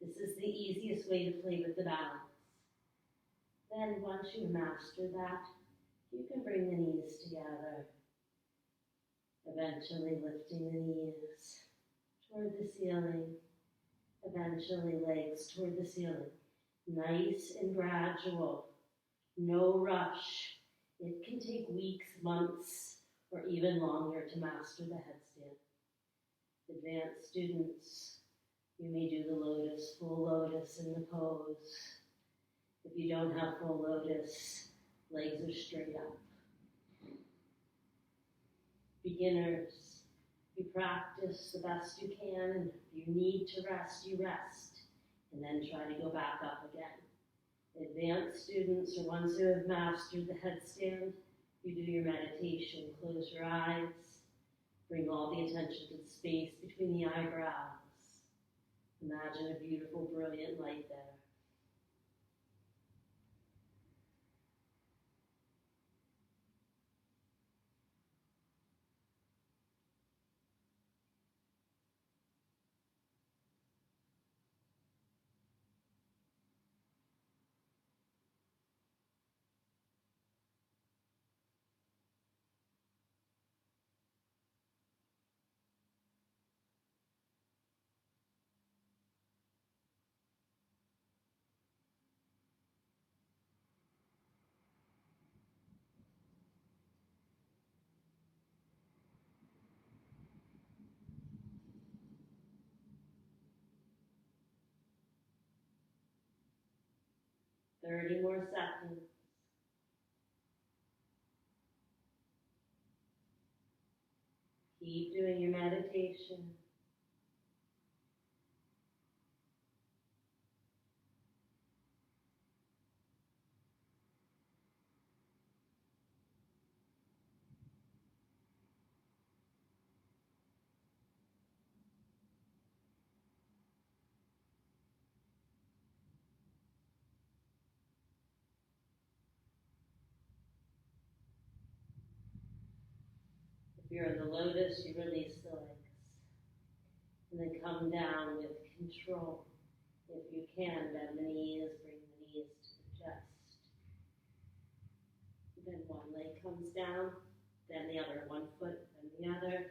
This is the easiest way to play with the balance. Then once you master that, you can bring the knees together. Eventually lifting the knees toward the ceiling. Eventually legs toward the ceiling. Nice and gradual. No rush. It can take weeks, months, or even longer to master the headstand. Advanced students, you may do the lotus, full lotus in the pose. If you don't have full lotus, legs are straight up. Beginners, you practice the best you can, and if you need to rest, you rest, and then try to go back up again. Advanced students, or ones who have mastered the headstand, you do your meditation. Close your eyes. Bring all the attention to the space between the eyebrows. Imagine a beautiful, brilliant light there. Thirty more seconds. Keep doing your meditation. If you're in the lotus, you release the legs. And then come down with control. If you can, bend the knees, bring the knees to the chest. Then one leg comes down, then the other, one foot, then the other.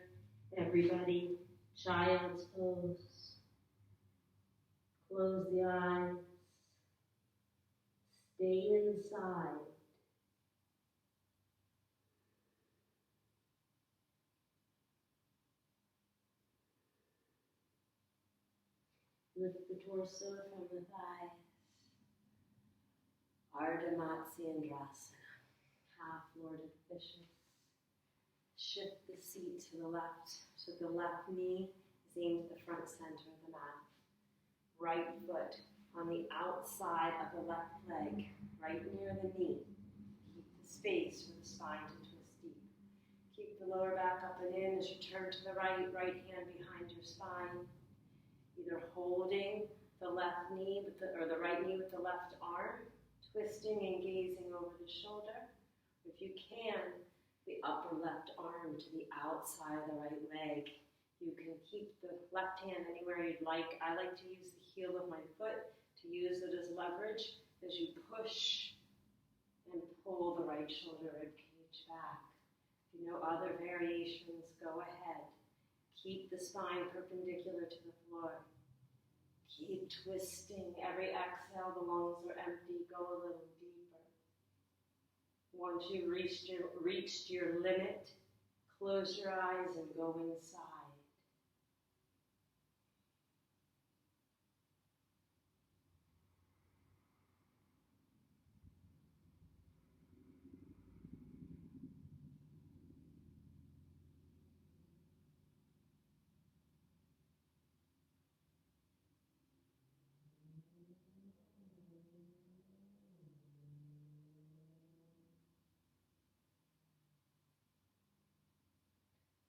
Everybody, child's pose. Close the eyes. Stay inside. Lift the torso from the thighs. Ardha Matsyendrasana, half-lorded fishes. Shift the seat to the left, so the left knee is aimed at the front center of the mat. Right foot on the outside of the left leg, right near the knee. Keep the space for the spine to twist deep. Keep the lower back up and in as you turn to the right hand behind your spine. Either holding the left knee or the right knee with the left arm, twisting and gazing over the shoulder. If you can, the upper left arm to the outside of the right leg. You can keep the left hand anywhere you'd like. I like to use the heel of my foot to use it as leverage as you push and pull the right shoulder rib cage back. If you know other variations, go ahead. Keep the spine perpendicular to the floor. Keep twisting. Every exhale, the lungs are empty. Go a little deeper. Once you've reached your limit, close your eyes and go inside.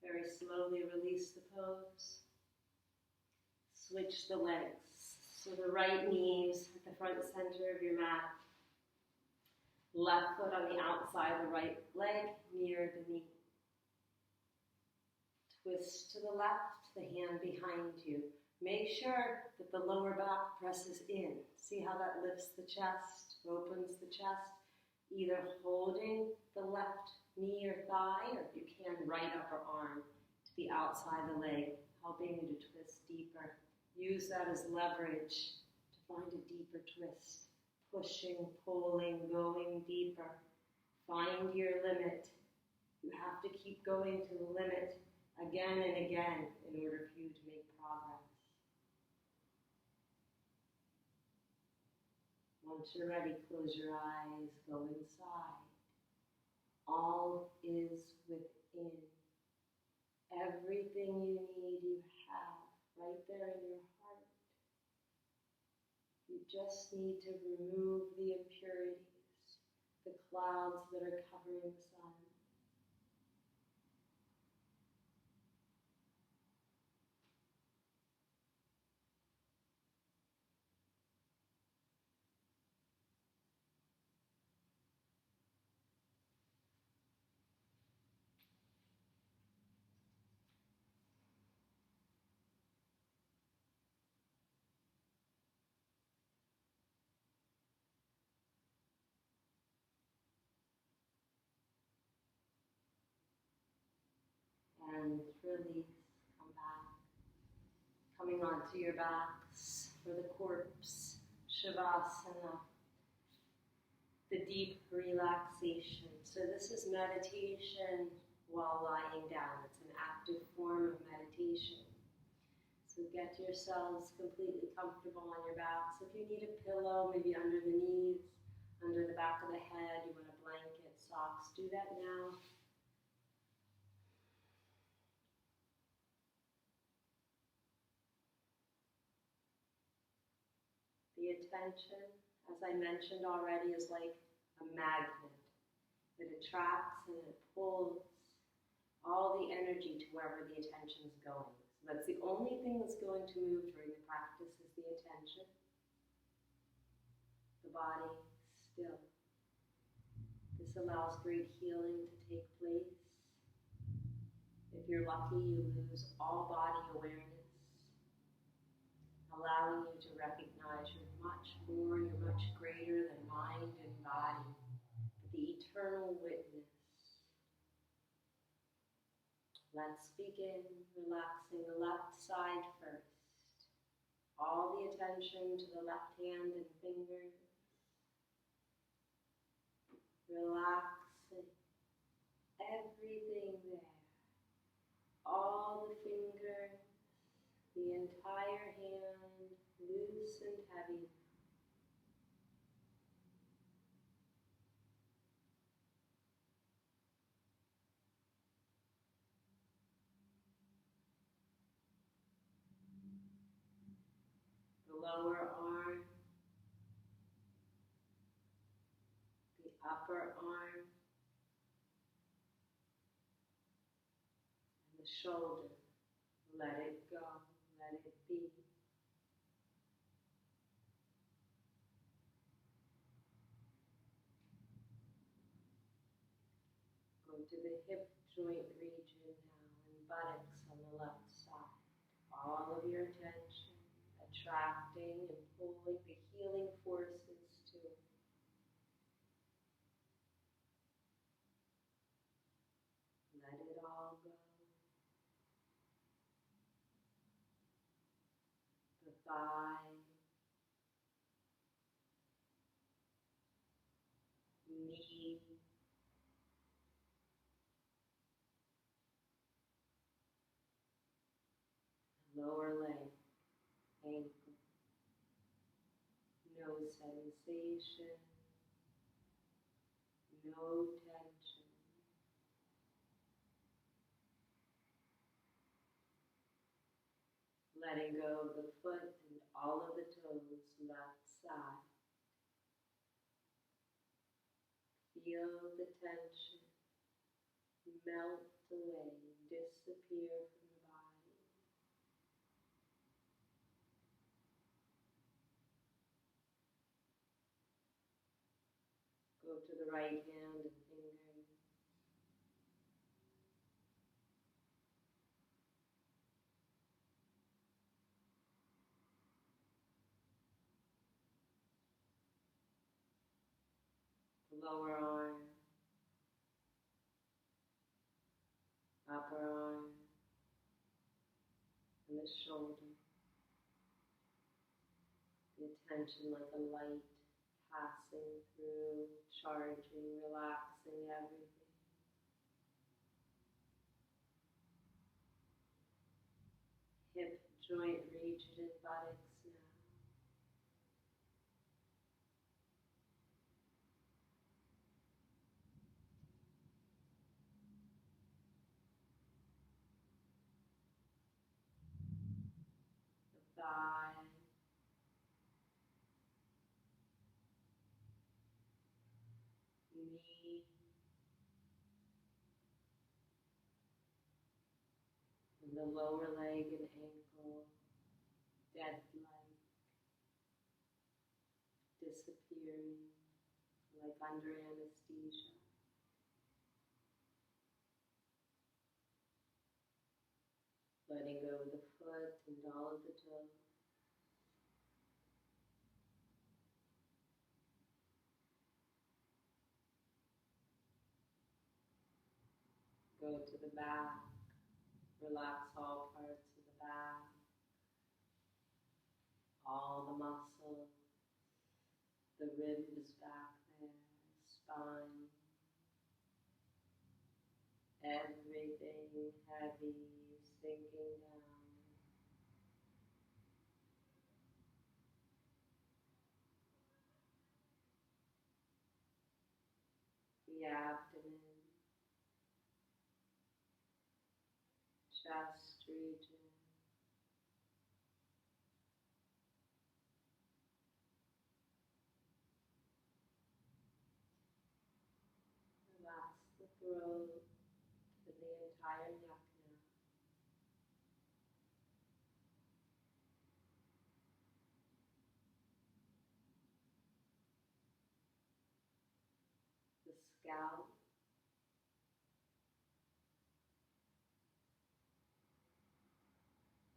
Very slowly release the pose. Switch the legs. So the right knees at the front center of your mat. Left foot on the outside, the right leg near the knee. Twist to the left, the hand behind you. Make sure that the lower back presses in. See how that lifts the chest, opens the chest, either holding the left knee or thigh, or if you can, right upper arm to the outside of the leg, helping you to twist deeper. Use that as leverage to find a deeper twist. Pushing, pulling, going deeper. Find your limit. You have to keep going to the limit again and again in order for you to make progress. Once you're ready, close your eyes, go inside. All is within. Everything you need, you have right there in your heart. You just need to remove the impurities, the clouds that are covering the sun. And release, come back. Coming onto your backs for the corpse, Shavasana, the deep relaxation. So this is meditation while lying down. It's an active form of meditation. So get yourselves completely comfortable on your backs. If you need a pillow, maybe under the knees, under the back of the head, you want a blanket, socks, do that now. The attention, as I mentioned already, is like a magnet. It attracts and it pulls all the energy to wherever the attention is going. So that's the only thing that's going to move during the practice is the attention. The body still. This allows great healing to take place. If you're lucky, you lose all body awareness, allowing you to recognize you're much more, you're much greater than mind and body, the eternal witness. Let's begin relaxing the left side first. All the attention to the left hand and fingers. Relaxing everything there. All the fingers, the entire hand, loose and heavy. The lower arm, the upper arm, and the shoulder. Let it go, let it be. Go to the hip joint region now and buttocks on the left side. All of your attention attracting and pulling the healing forces to it. Let it all go. The thigh, knee, lower leg, ankle, no sensation, no tension. Letting go of the foot and all of the toes, left side. Feel the tension melt away, disappear from the body. Go to the right hand and fingers. The lower arm, upper arm, and the shoulder. The attention like a light passing through, charging, relaxing everything. Hip joint region and buttocks now. The thigh. Knee. And the lower leg and ankle. Dead leg. Disappearing like under anesthesia. Letting go of the foot and all of the toes. Go to the back. Relax all parts of the back. All the muscles. The ribs back there. Spine. Everything heavy, sinking down. The abdomen, chest region, relax the throat and the entire neck now. The scalp,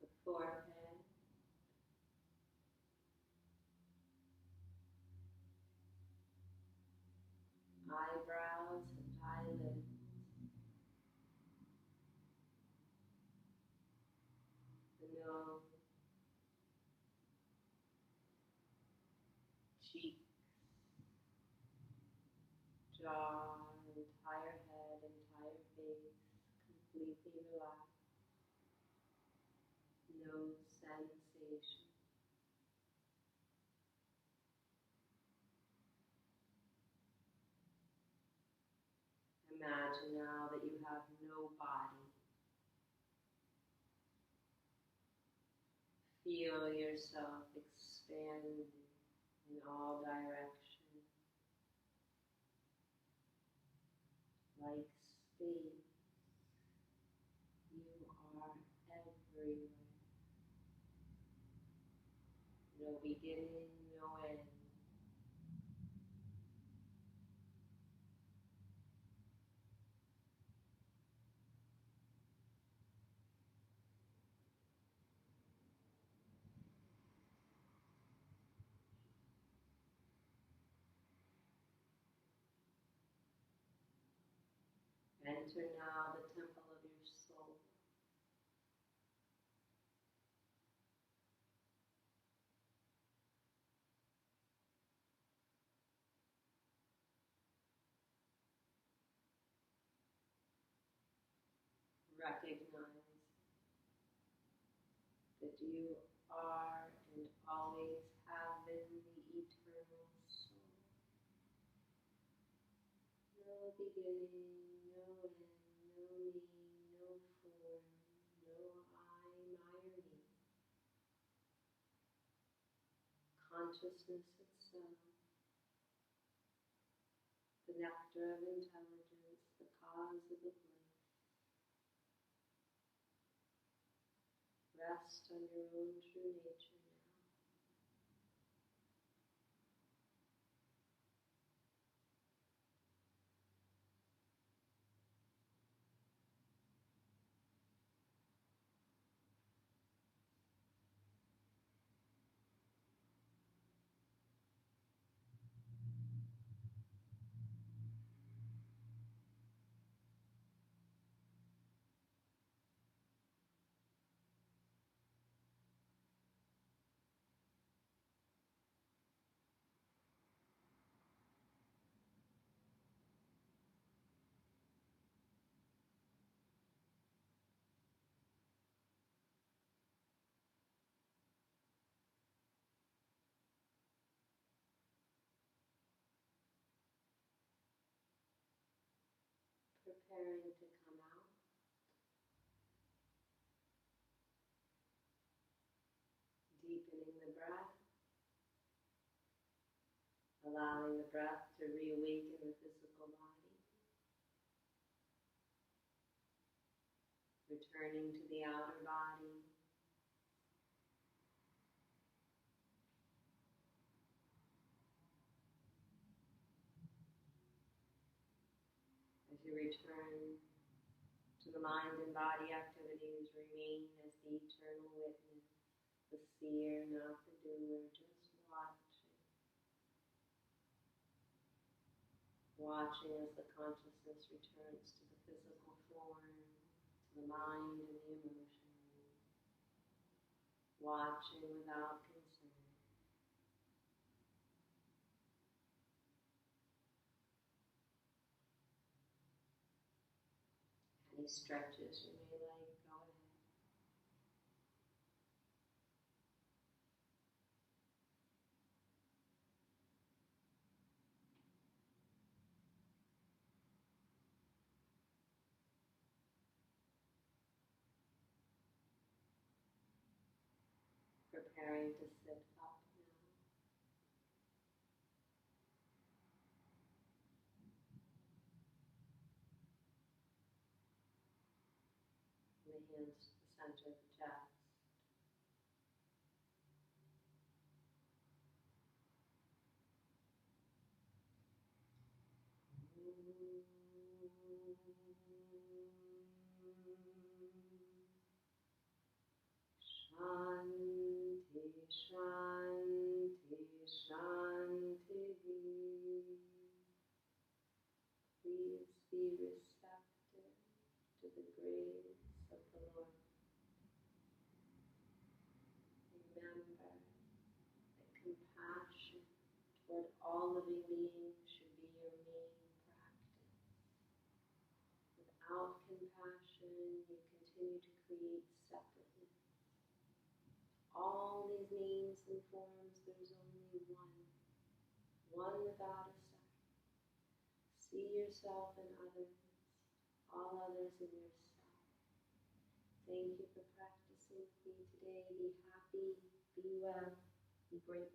the forehead, eyebrows and eyelids, the nose, cheeks, jaw, entire head, entire face, completely relaxed, no sensation. Imagine now that you have no body. Feel yourself expanding in all directions, like space. You are everywhere. No beginning, no end. Enter now the temple of your soul. recognize that you are and always have been the eternal soul. No beginning, no end, no me, no form, no I, my, or me. Consciousness itself, the nectar of intelligence, the cause of the bliss. Rest on your own true nature now. Preparing to come out. Deepening the breath. Allowing the breath to reawaken the physical body. Returning to the outer body. As you return to the mind and body activities, remain as the eternal witness, the seer, not the doer, just watching. Watching as the consciousness returns to the physical form, to the mind and the emotion. Watching without concern. Any stretches you may like, go ahead. Preparing to sit up now. The hands to the center of the chest. Shanti, Shanti, Shanti. Please be receptive to the grace of the Lord. Remember that compassion toward all living beings should be your main practice. Without compassion, you continue to create separateness. All these names and forms, there's only one. One without a second. See yourself in others, all others in yourself. Thank you for practicing with me today. Be happy, be well, be grateful.